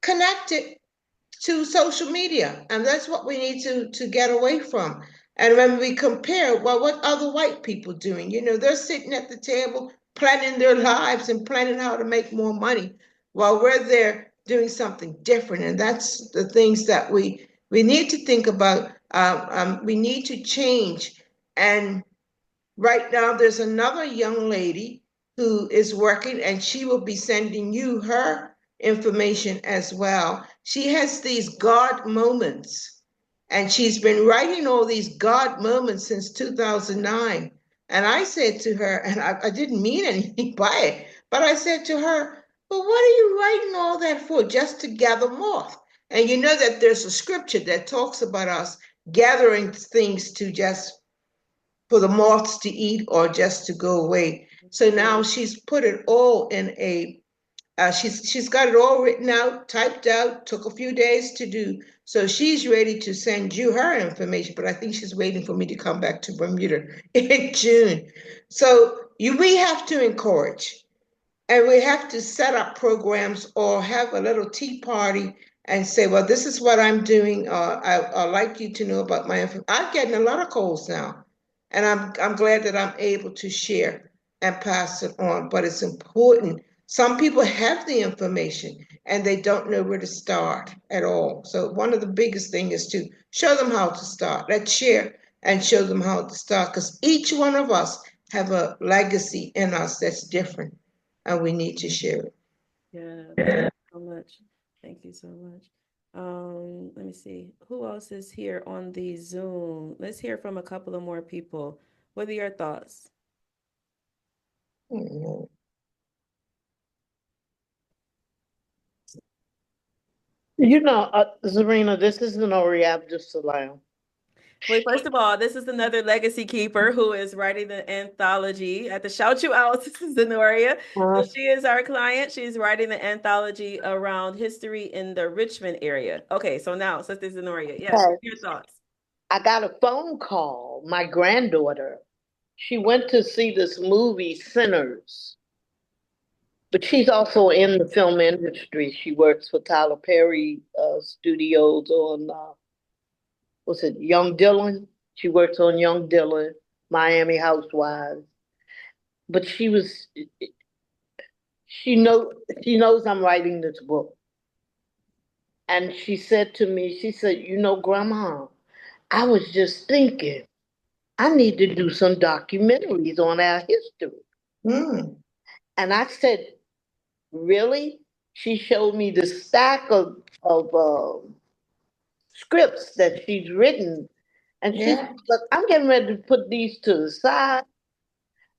connected to social media. And that's what we need to get away from. And when we compare, well, what are the white people doing? You know, they're sitting at the table planning their lives and planning how to make more money while we're there doing something different. And that's the things that we need to think about. We need to change. And right now, there's another young lady who is working, and she will be sending you her information as well. She has these God moments, and she's been writing all these God moments since 2009. And I said to her, and I didn't mean anything by it, but I said to her, well, what are you writing all that for? Just to gather moth. And you know that there's a scripture that talks about us gathering things to just for the moths to eat or just to go away. So now she's put it all in she's got it all written out, typed out, took a few days to do. So she's ready to send you her information, but I think she's waiting for me to come back to Bermuda in June. So we have to encourage, and we have to set up programs or have a little tea party and say, well, this is what I'm doing. I'd like you to know about my information. I'm getting a lot of calls now, and I'm glad that I'm able to share and pass it on. But it's important. Some people have the information and they don't know where to start at all. So one of the biggest things is to show them how to start. Let's share and show them how to start, because each one of us have a legacy in us that's different, and we need to share it.
Yeah, thank you so much. Thank you so much. Let me see. Who else is here on the Zoom? Let's hear from a couple of more people. What are your thoughts?
Mhm.
Zarina, this is Nori Abdussalam.
Wait, first of all, this is another legacy keeper who is writing the anthology. I have to shout you out. This is Zenoria. So she is our client. She's writing the anthology around history in the Richmond area. Okay, so now, Sister Zenoria, yes,
Okay.
your thoughts.
I got a phone call. My granddaughter, she went to see this movie, Sinners, but she's also in the film industry. She works for Tyler Perry Studios on, what's it, Young Dylan? She works on Young Dylan, Miami Housewives. But she knows I'm writing this book. And she said to me, Grandma, I was just thinking, I need to do some documentaries on our history.
Mm.
And I said, really? She showed me the stack of scripts that she's written. And she said, look, I'm getting ready to put these to the side.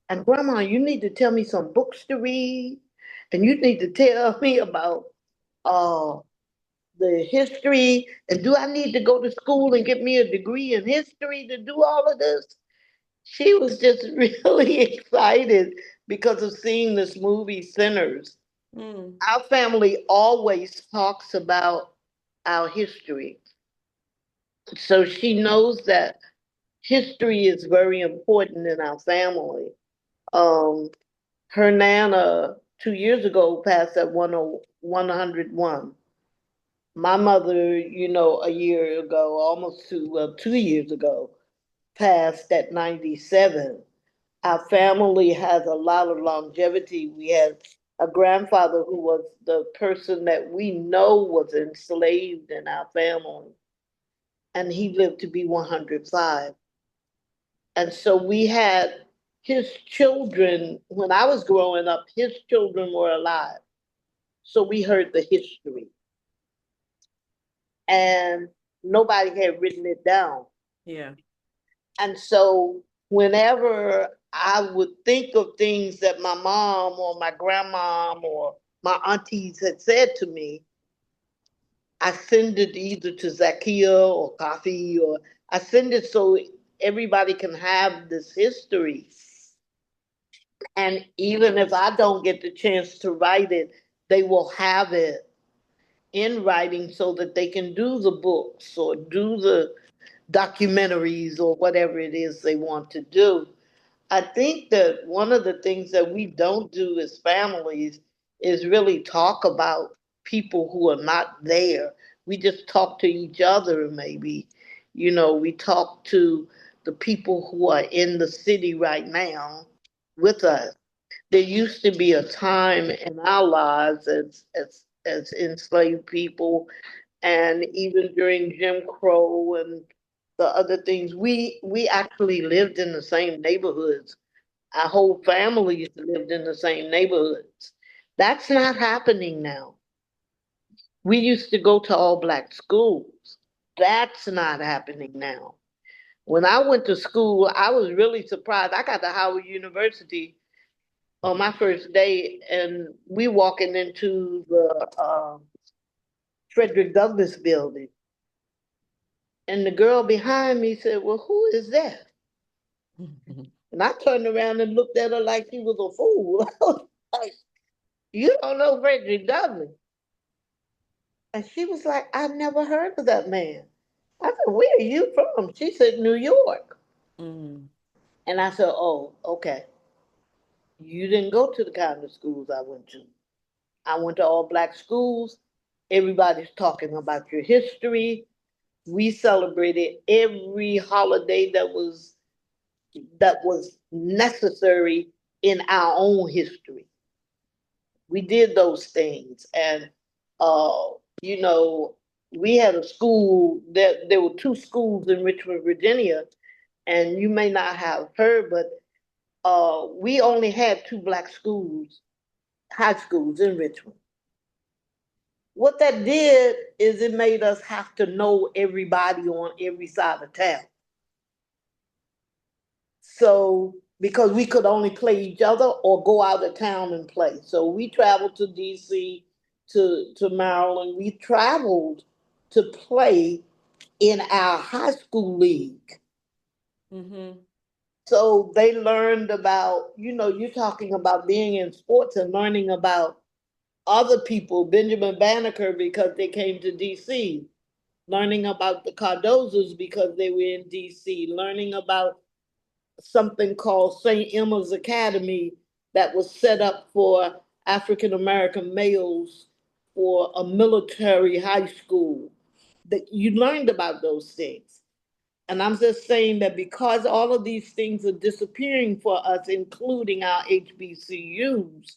And Grandma, you need to tell me some books to read. And you need to tell me about uh, the history. And do I need to go to school and get me a degree in history to do all of this? She was just really excited because of seeing this movie, Sinners. Our family always talks about our history. So she knows that history is very important in our family. Um, Her Nana 2 years ago passed at 101. My mother, a year ago, almost 2 years ago, passed at 97. Our family has a lot of longevity. We had a grandfather who was the person that we know was enslaved in our family, and he lived to be 105. And so we had his children, when I was growing up, his children were alive. So we heard the history. And nobody had written it down.
Yeah.
And so whenever I would think of things that my mom or my grandmom or my aunties had said to me, I send it either to Zakia or Coffee, or I send it so everybody can have this history. And even if I don't get the chance to write it, they will have it in writing so that they can do the books or do the documentaries or whatever it is they want to do. I think that one of the things that we don't do as families is really talk about people who are not there. We just talk to each other, maybe. You know, we talk to the people who are in the city right now with us. There used to be a time in our lives as enslaved people, and even during Jim Crow and the other things, we actually lived in the same neighborhoods. Our whole families lived in the same neighborhoods. That's not happening now. We used to go to all black schools. That's not happening now. When I went to school, I was really surprised. I got to Howard University on my first day, and we walking into the Frederick Douglass building. And the girl behind me said, "Well, who is that?" And I turned around and looked at her like she was a fool. I was like, "You don't know Frederick Douglass?" And she was like, "I never heard of that man." I said, "Where are you from?" She said, "New York."
Mm.
And I said, "Oh, okay. You didn't go to the kind of schools I went to. I went to all black schools. Everybody's talking about your history. We celebrated every holiday that was necessary in our own history. We did those things, and uh, you know, we had a school that there were two schools in Richmond, Virginia, and you may not have heard, but we only had two black schools, high schools in Richmond. What that did is it made us have to know everybody on every side of town. So because we could only play each other or go out of town and play. So we traveled to DC, to Maryland. We traveled to play in our high school league.
Mm-hmm.
So they learned about, you're talking about being in sports and learning about other people, Benjamin Banneker, because they came to DC, learning about the Cardozas because they were in DC, learning about something called St. Emma's Academy that was set up for African American males for a military high school. That you learned about those things. And I'm just saying that because all of these things are disappearing for us, including our HBCUs,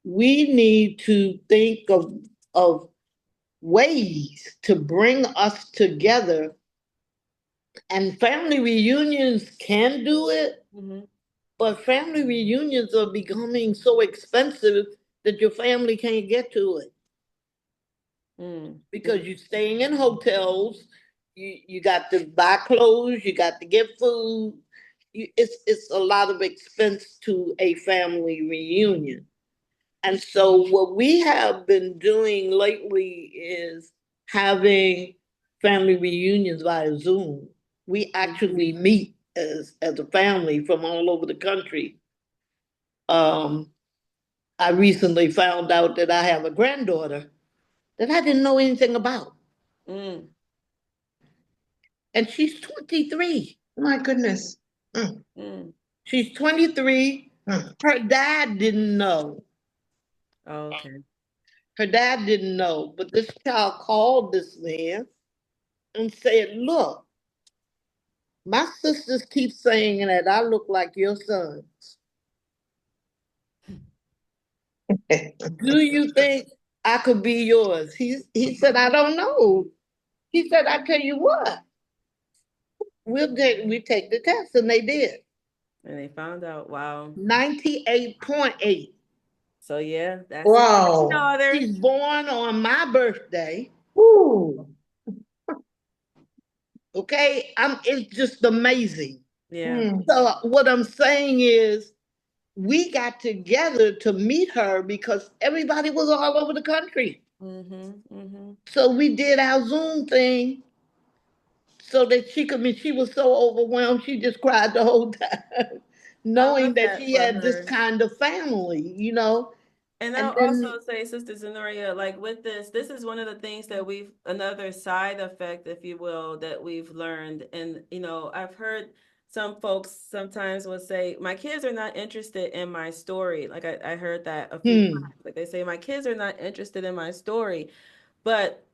we need to think of ways to bring us together. And family reunions can do it,
Mm-hmm.
but family reunions are becoming so expensive that your family can't get to it
Mm.
because you're staying in hotels. You got to buy clothes. You got to get food. It's a lot of expense to a family reunion. And so what we have been doing lately is having family reunions via Zoom. We actually meet as a family from all over the country. Um, I recently found out that I have a granddaughter that I didn't know anything about,
Mm.
and she's 23.
My goodness. Mm,
Mm.
She's 23.
mm.
Her dad didn't know.
Oh, okay.
Her dad didn't know, but this child called this man and said, "Look, my sisters keep saying that I look like your sons." Do you think I could be yours? He said, I don't know. He said, I tell you what, we take the test, and they did.
And they found out, wow.
98.8.
So yeah, that's it.
Wow.
Daughter.
She's born on my birthday.
Ooh.
Okay, it's just amazing.
Yeah.
Hmm.
So what I'm saying is, we got together to meet her because everybody was all over the country.
Mm-hmm. Mm-hmm.
So we did our Zoom thing so that she could. I mean, she was so overwhelmed, she just cried the whole time,
I love
knowing that
that
she
for
had this
her.
kind of family, you know.
And
And
I'll
then,
also say, Sister Zenoria, like with this is one of the things that another side effect, if you will, that we've learned. And, I've heard some folks sometimes will say, my kids are not interested in my story. Like I heard that a few times. Like they say, my kids are not interested in my story. But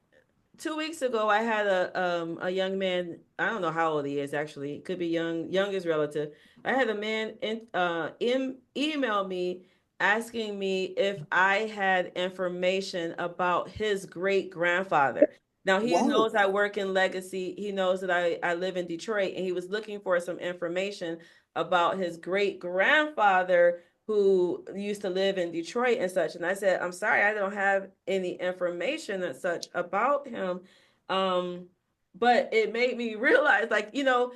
2 weeks ago, I had a young man. I don't know how old he is actually. It could be youngest relative. I had a man email me asking me if I had information about his great grandfather. Now he
whoa,
knows I work in legacy. He knows that I live in Detroit, and he was looking for some information about his great grandfather who used to live in Detroit and such. And I said, I'm sorry, I don't have any information and such about him. Um, but it made me realize, like, you don't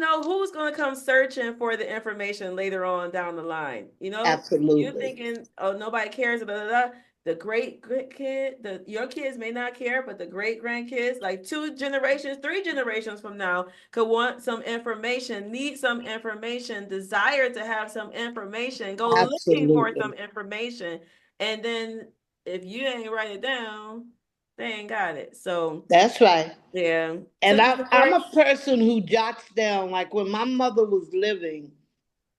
know who's going to come searching for the information later on down the line. You're
absolutely,
thinking, oh, nobody cares, blah, blah, blah. The great kid, your kids may not care, but the great grandkids, like 2 generations, 3 generations from now, could want some information, need some information, desire to have some information, go looking for some
absolutely.
information. And then if you ain't write it down, they ain't got it. So,
That's right.
yeah.
And
Sister
I'm
Victoria?
a person who jots down. Like when my mother was living,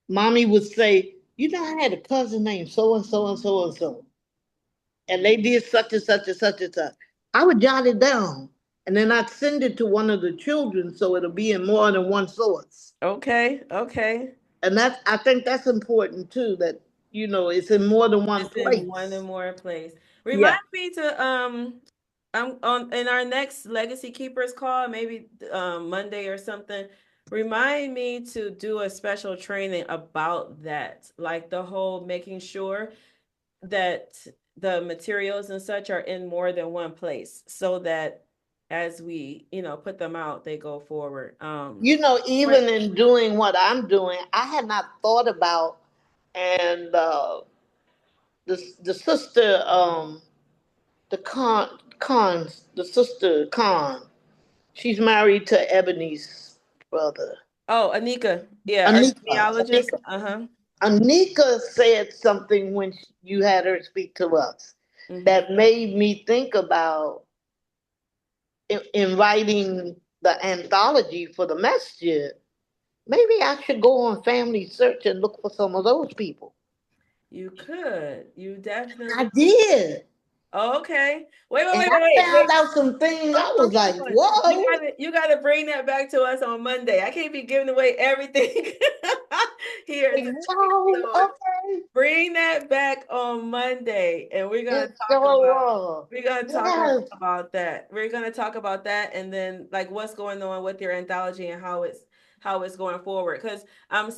mommy would say, "You know, I had a cousin named so and so and so and so, and they did such and such and such and such." I would jot it down, and then I'd send it to one of the children so it'll be in more than one source.
Okay, okay.
And I think that's important too. That it's in more than one
It's in one
place.
or more place. Remind
Yeah.
me to I'm on in our next Legacy Keepers call, maybe Monday or something. Remind me to do a special training about that, like the whole making sure that the materials and such are in more than one place, so that as we put them out, they go forward. But
Even in doing what I'm doing, I had not thought about, and the sister, the the sister Khan, she's married to Ebony's brother.
oh, Anika, yeah, our
Anika.
genealogist.
Anika.
Uh-huh.
Anika said something when you had her speak to us
Mm-hmm.
that made me think about in writing the anthology for the masjid. Maybe I should go on Family Search and look for some of those people.
You could. You
I
definitely.
did.
Oh, okay. Wait, wait,
And
wait,
I
wait, wait.
found out some things. I was
Hold
like,
on. You
whoa.
gotta you gotta bring that back to us on Monday. I can't be giving away everything here
Like,
today.
whoa,
So
okay.
bring that back on Monday, and
It sure was.
we're gonna talk
Yes.
about that. We're gonna talk about that, and then like what's going on with your anthology and how it's going forward. Because I'm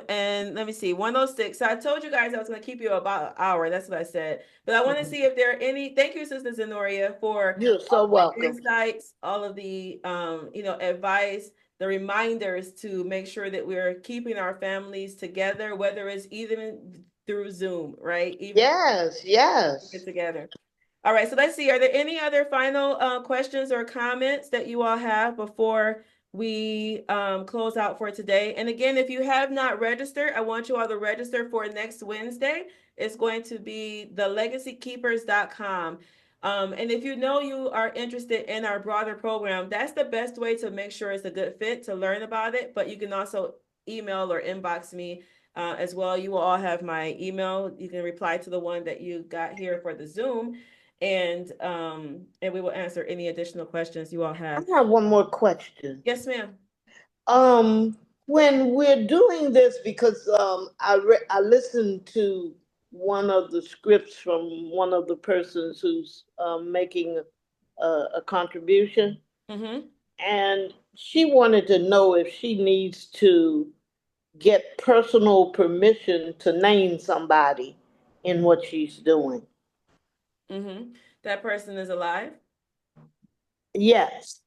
and let me see 106. So I told you guys I was gonna keep you about an hour. That's what I said. But I want to see if there are any. Thank you, Sister Zenoria, for
You're
all
so
the
welcome.
insights, all of the advice, the reminders to make sure that we're keeping our families together, whether it's even through Zoom, right? Even
Yes,
get
yes.
together. All right, so let's see. Are there any other final questions or comments that you all have before we close out for today? And again, if you have not registered, I want you all to register for next Wednesday. It's going to be thelegacykeepers.com. And if you know you are interested in our broader program, that's the best way to make sure it's a good fit to learn about it. But you can also email or inbox me as well. You will all have my email. You can reply to the one that you got here for the Zoom, and we will answer any additional questions you all
I
have.
have one more question.
Yes, ma'am.
Um, when we're doing this, because I listened to one of the scripts from one of the persons who's making a contribution, and she wanted to know if she needs to get personal permission to name somebody in what she's doing.
That person is alive?
Yes.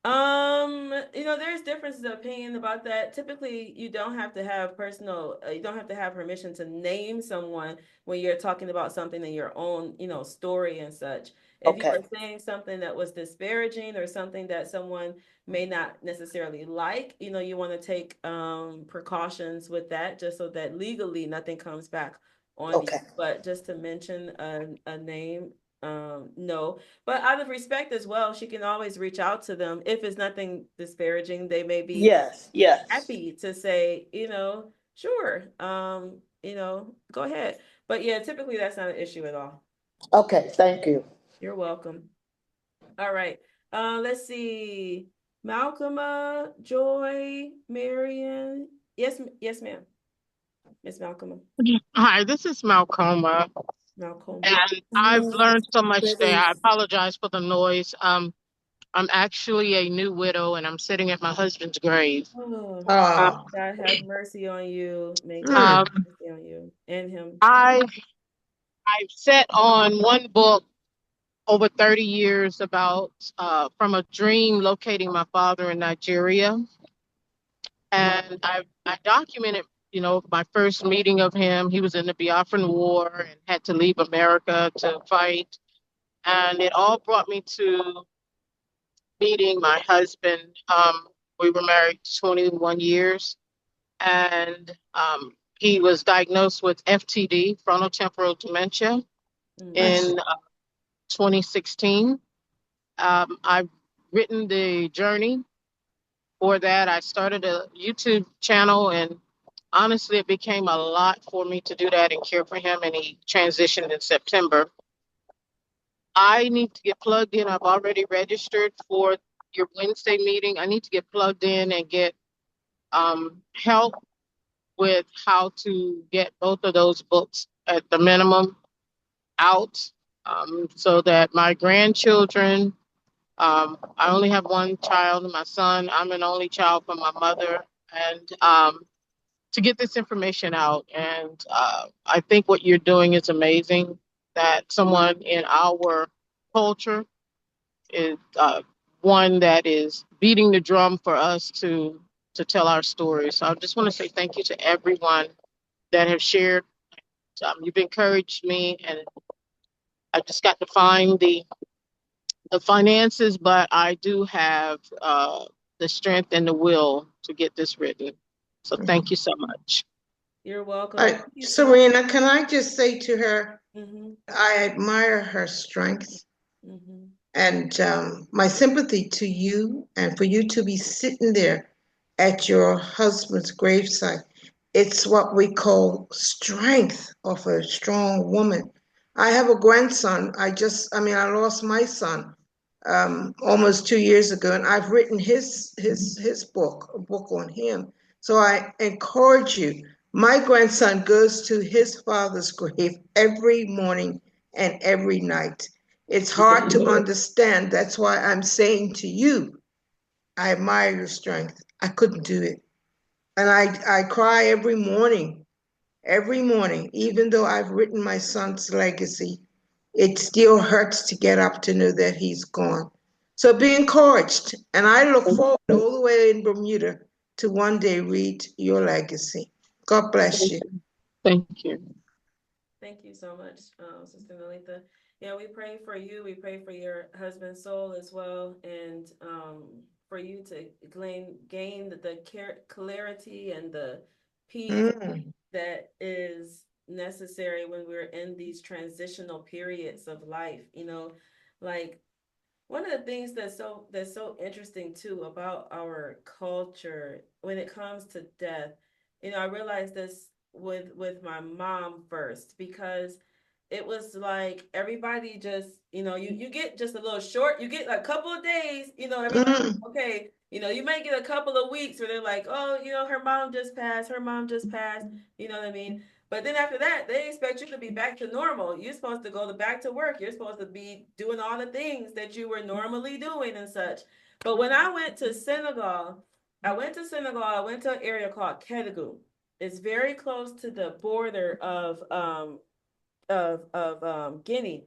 There's differences of opinion about that. Typically, you don't have to have you don't have to have permission to name someone when you're talking about something in your own, story and such. If you
Okay.
are saying something that was disparaging or something that someone may not necessarily like, you want to take precautions with that just so that legally nothing comes back on you.
Okay.
But just to mention a name, no. But out of respect as well, she can always reach out to them. If it's nothing disparaging, they may be
Yes. Yes.
happy to say, sure, go ahead. But yeah, typically that's not an issue at all.
Okay. Thank you.
You're welcome. All right. Let's see. Malcolm, Joy, Marion. Yes, ma'am. Miss Malcolm.
Hi, this is Malcolm.
Malcolm.
And I've learned so much today. I apologize for the noise. I'm actually a new widow and I'm sitting at my husband's grave.
Oh,
Uh,
God have mercy on you. May God
um,
have mercy on you and him.
I've sat on one book over 30 years about from a dream locating my father in Nigeria. And I documented, my first meeting of him. He was in the Biafran War and had to leave America to fight. And it all brought me to meeting my husband. We were married 21 years, and he was diagnosed with FTD, frontotemporal dementia, in 2016. I've written the journey for that. I started a YouTube channel, and honestly, it became a lot for me to do that and care for him, and he transitioned in September. I need to get plugged in. I've already registered for your Wednesday meeting. I need to get plugged in and get help with how to get both of those books at the minimum out, so that my grandchildren, I only have one child, my son. I'm an only child from my mother, and to get this information out. And I think what you're doing is amazing, that someone in our culture is one that is beating the drum for us to tell our stories. So I just want to say thank you to everyone that have shared. You've encouraged me, and I just got to find the finances, but I do have the strength and the will to get this written. So thank you so much.
You're welcome.
Serena, can I just say to her,
Mm-hmm.
I admire her strength.
Mm-hmm.
And my sympathy to you, and for you to be sitting there at your husband's gravesite. It's what we call strength of a strong woman. I have a grandson. I lost my son almost 2 years ago, and I've written his book, a book on him. So I encourage you. My grandson goes to his father's grave every morning and every night. It's hard to understand. That's why I'm saying to you, I admire your strength. I couldn't do it. And I cry every morning, even though I've written my son's legacy. It still hurts to get up to know that he's gone. So be encouraged. And I look forward all the way in Bermuda to one day read your legacy. God bless you.
Thank you.
Thank you so much, Sister Melita. Yeah, we pray for you. We pray for your husband's soul as well, and for you to gain the clarity and the peace that is necessary when we're in these transitional periods of life. Like one of the things that's so interesting too about our culture when it comes to death. I realized this with my mom first, because it was like everybody just, you get just a little short, you get a couple of days, everybody, okay, you might get a couple of weeks where they're like, oh, her mom just passed, you know what I mean? But then after that, they expect you to be back to normal. You're supposed to go back to work. You're supposed to be doing all the things that you were normally doing and such. But when I went to Senegal, I went to an area called Kedugu. It's very close to the border of Guinea.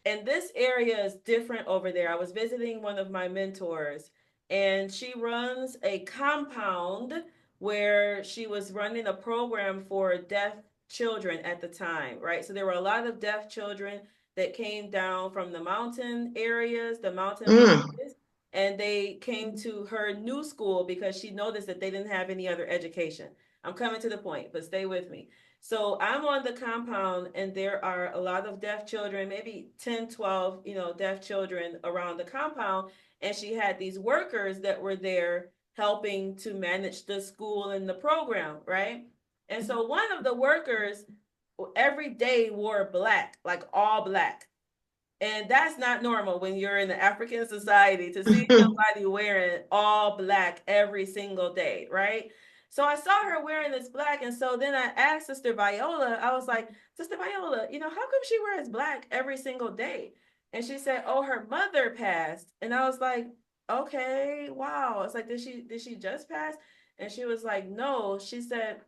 And this area is different over there. I was visiting one of my mentors, and she runs a compound where she was running a program for deaf children at the time, right? So there were a lot of deaf children that came down from the mountain areas, the mountain villages, and they came to her new school because she noticed that they didn't have any other education. I'm coming to the point, but stay with me. So I'm on the compound, and there are a lot of deaf children, maybe 10, 12, deaf children around the compound. And she had these workers that were there helping to manage the school and the program, right? And so one of the workers every day wore black, like all black. And that's not normal when you're in the African society to see somebody wearing all black every single day, right? So I saw her wearing this black. And so then I asked Sister Viola, I was like, Sister Viola, how come she wears black every single day? And she said, oh, her mother passed. And I was like, okay, wow. It's like, did she just pass? And she was like, no. She said,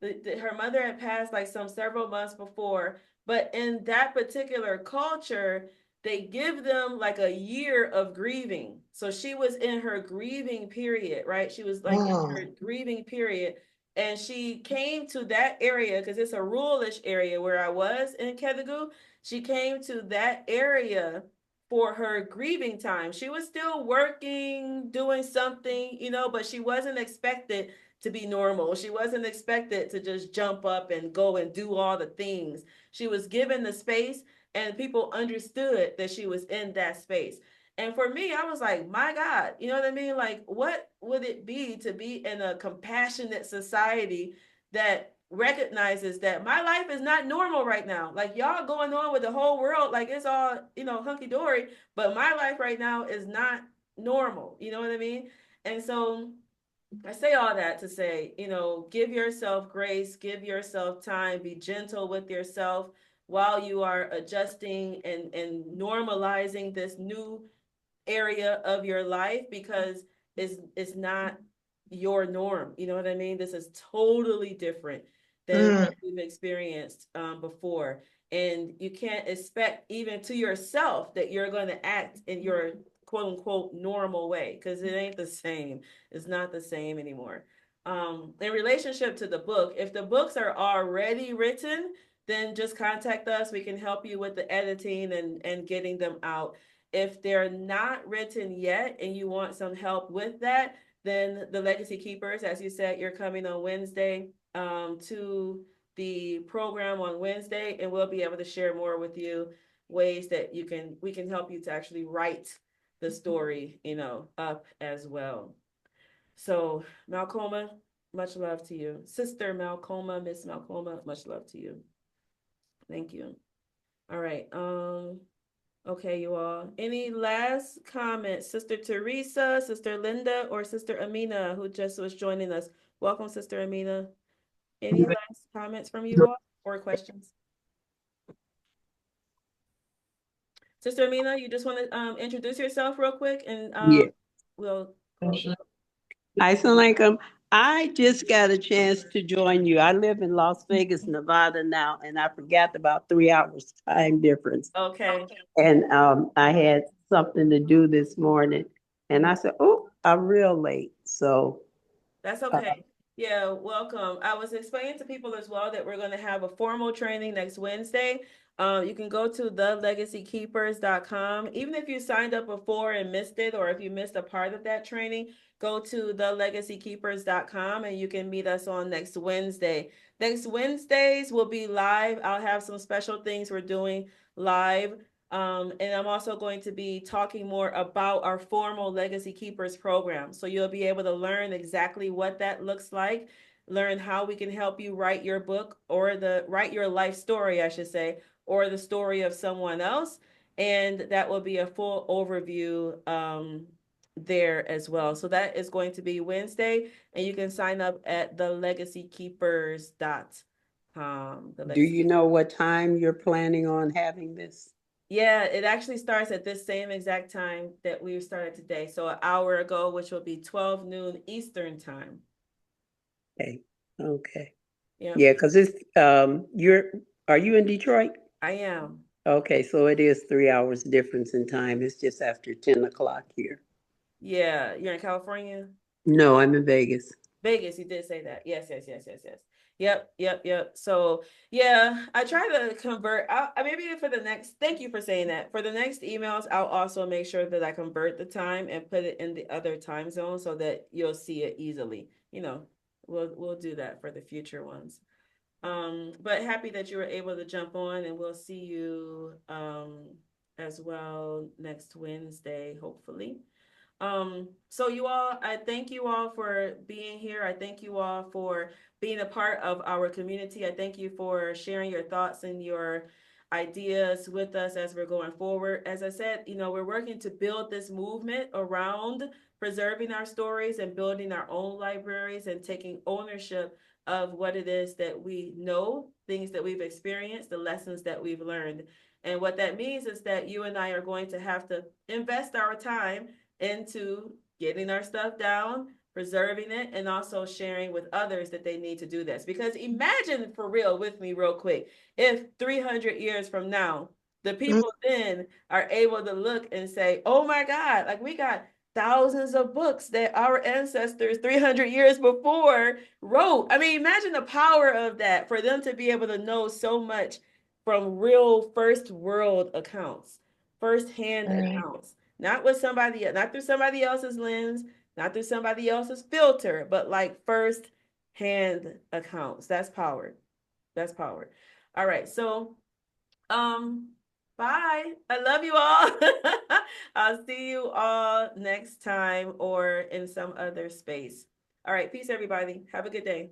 her mother had passed like several months before, but in that particular culture, they give them like a year of grieving. So she was in her grieving period, right? She was like in her grieving period. And she came to that area because it's a ruralish area where I was in Kedugu. She came to that area for her grieving time. She was still working, doing something, but she wasn't expected to be normal. She wasn't expected to just jump up and go and do all the things. She was given the space, and people understood that she was in that space. And for me, I was like, my God, you know what I mean? Like, what would it be to be in a compassionate society that recognizes that my life is not normal right now? Like, y'all going on with the whole world, like it's all, hunky dory, but my life right now is not normal. You know what I mean? And so I say all that to say, give yourself grace, give yourself time, be gentle with yourself while you are adjusting and normalizing this new area of your life, because it's not your norm. You know what I mean? This is totally different than what we've experienced before. And you can't expect even to yourself that you're going to act in your quote unquote normal way, because it ain't the same. It's not the same anymore. In relationship to the book, if the books are already written, then just contact us. We can help you with the editing and getting them out. If they're not written yet and you want some help with that, then the Legacy Keepers, as you said, you're coming on Wednesday to the program on Wednesday, and we'll be able to share more with you ways that we can help you to actually write the story, up as well. So Malcolma, much love to you. Sister Malcolma, Miss Malcolma, much love to you. Thank you. All right. Okay, you all. Any last comments? Sister Teresa, Sister Linda, or Sister Amina, who just was joining us. Welcome, Sister Amina. Any last comments from you all or questions? Sister Amina, you just want to introduce yourself real quick, and we'll close out.
Assalamualaikum. I just got a chance to join you. I live in Las Vegas, Nevada now, and I forgot about 3 hours time difference.
Okay.
And I had something to do this morning, and I said, "Oh, I'm real late." So
that's okay. Yeah, welcome. I was explaining to people as well that we're going to have a formal training next Wednesday. You can go to thelegacykeepers.com. Even if you signed up before and missed it, or if you missed a part of that training, go to thelegacykeepers.com and you can meet us on next Wednesday. Next Wednesdays will be live. I'll have some special things we're doing live. And I'm also going to be talking more about our formal Legacy Keepers program. So you'll be able to learn exactly what that looks like. learn how we can help you write your book or write your life story, I should say, or the story of someone else. And that will be a full overview there as well. So that is going to be Wednesday, and you can sign up at thelegacykeepers.com.
Do you know what time you're planning on having this?
Yeah, it actually starts at this same exact time that we started today. So an hour ago, which will be 12 noon Eastern time.
Okay.
Yeah.
Yeah, because it's are you in Detroit?
I am.
Okay, so it is 3 hours difference in time. It's just after 10 o'clock here.
Yeah, you're in California?
No, I'm in Vegas.
Vegas, you did say that. Yes. Yep. So yeah, I try to convert. Maybe for the next, thank you for saying that. For the next emails, I'll also make sure that I convert the time and put it in the other time zone so that you'll see it easily. We'll do that for the future ones. But happy that you were able to jump on, and we'll see you as well next Wednesday, hopefully. So you all, I thank you all for being here. I thank you all for being a part of our community. I thank you for sharing your thoughts and your ideas with us as we're going forward. As I said, we're working to build this movement around preserving our stories and building our own libraries and taking ownership of what it is that we know, things that we've experienced, the lessons that we've learned. And what that means is that you and I are going to have to invest our time into getting our stuff down, preserving it, and also sharing with others that they need to do this. Because imagine for real with me real quick, if 300 years from now, the people then are able to look and say, oh my God, like we got thousands of books that our ancestors 300 years before wrote. I mean, imagine the power of that for them to be able to know so much from real first world accounts, firsthand accounts. Not through somebody else's lens, not through somebody else's filter, but like first hand accounts. That's power. All right. So, bye. I love you all. I'll see you all next time or in some other space. All right. Peace, everybody. Have a good day.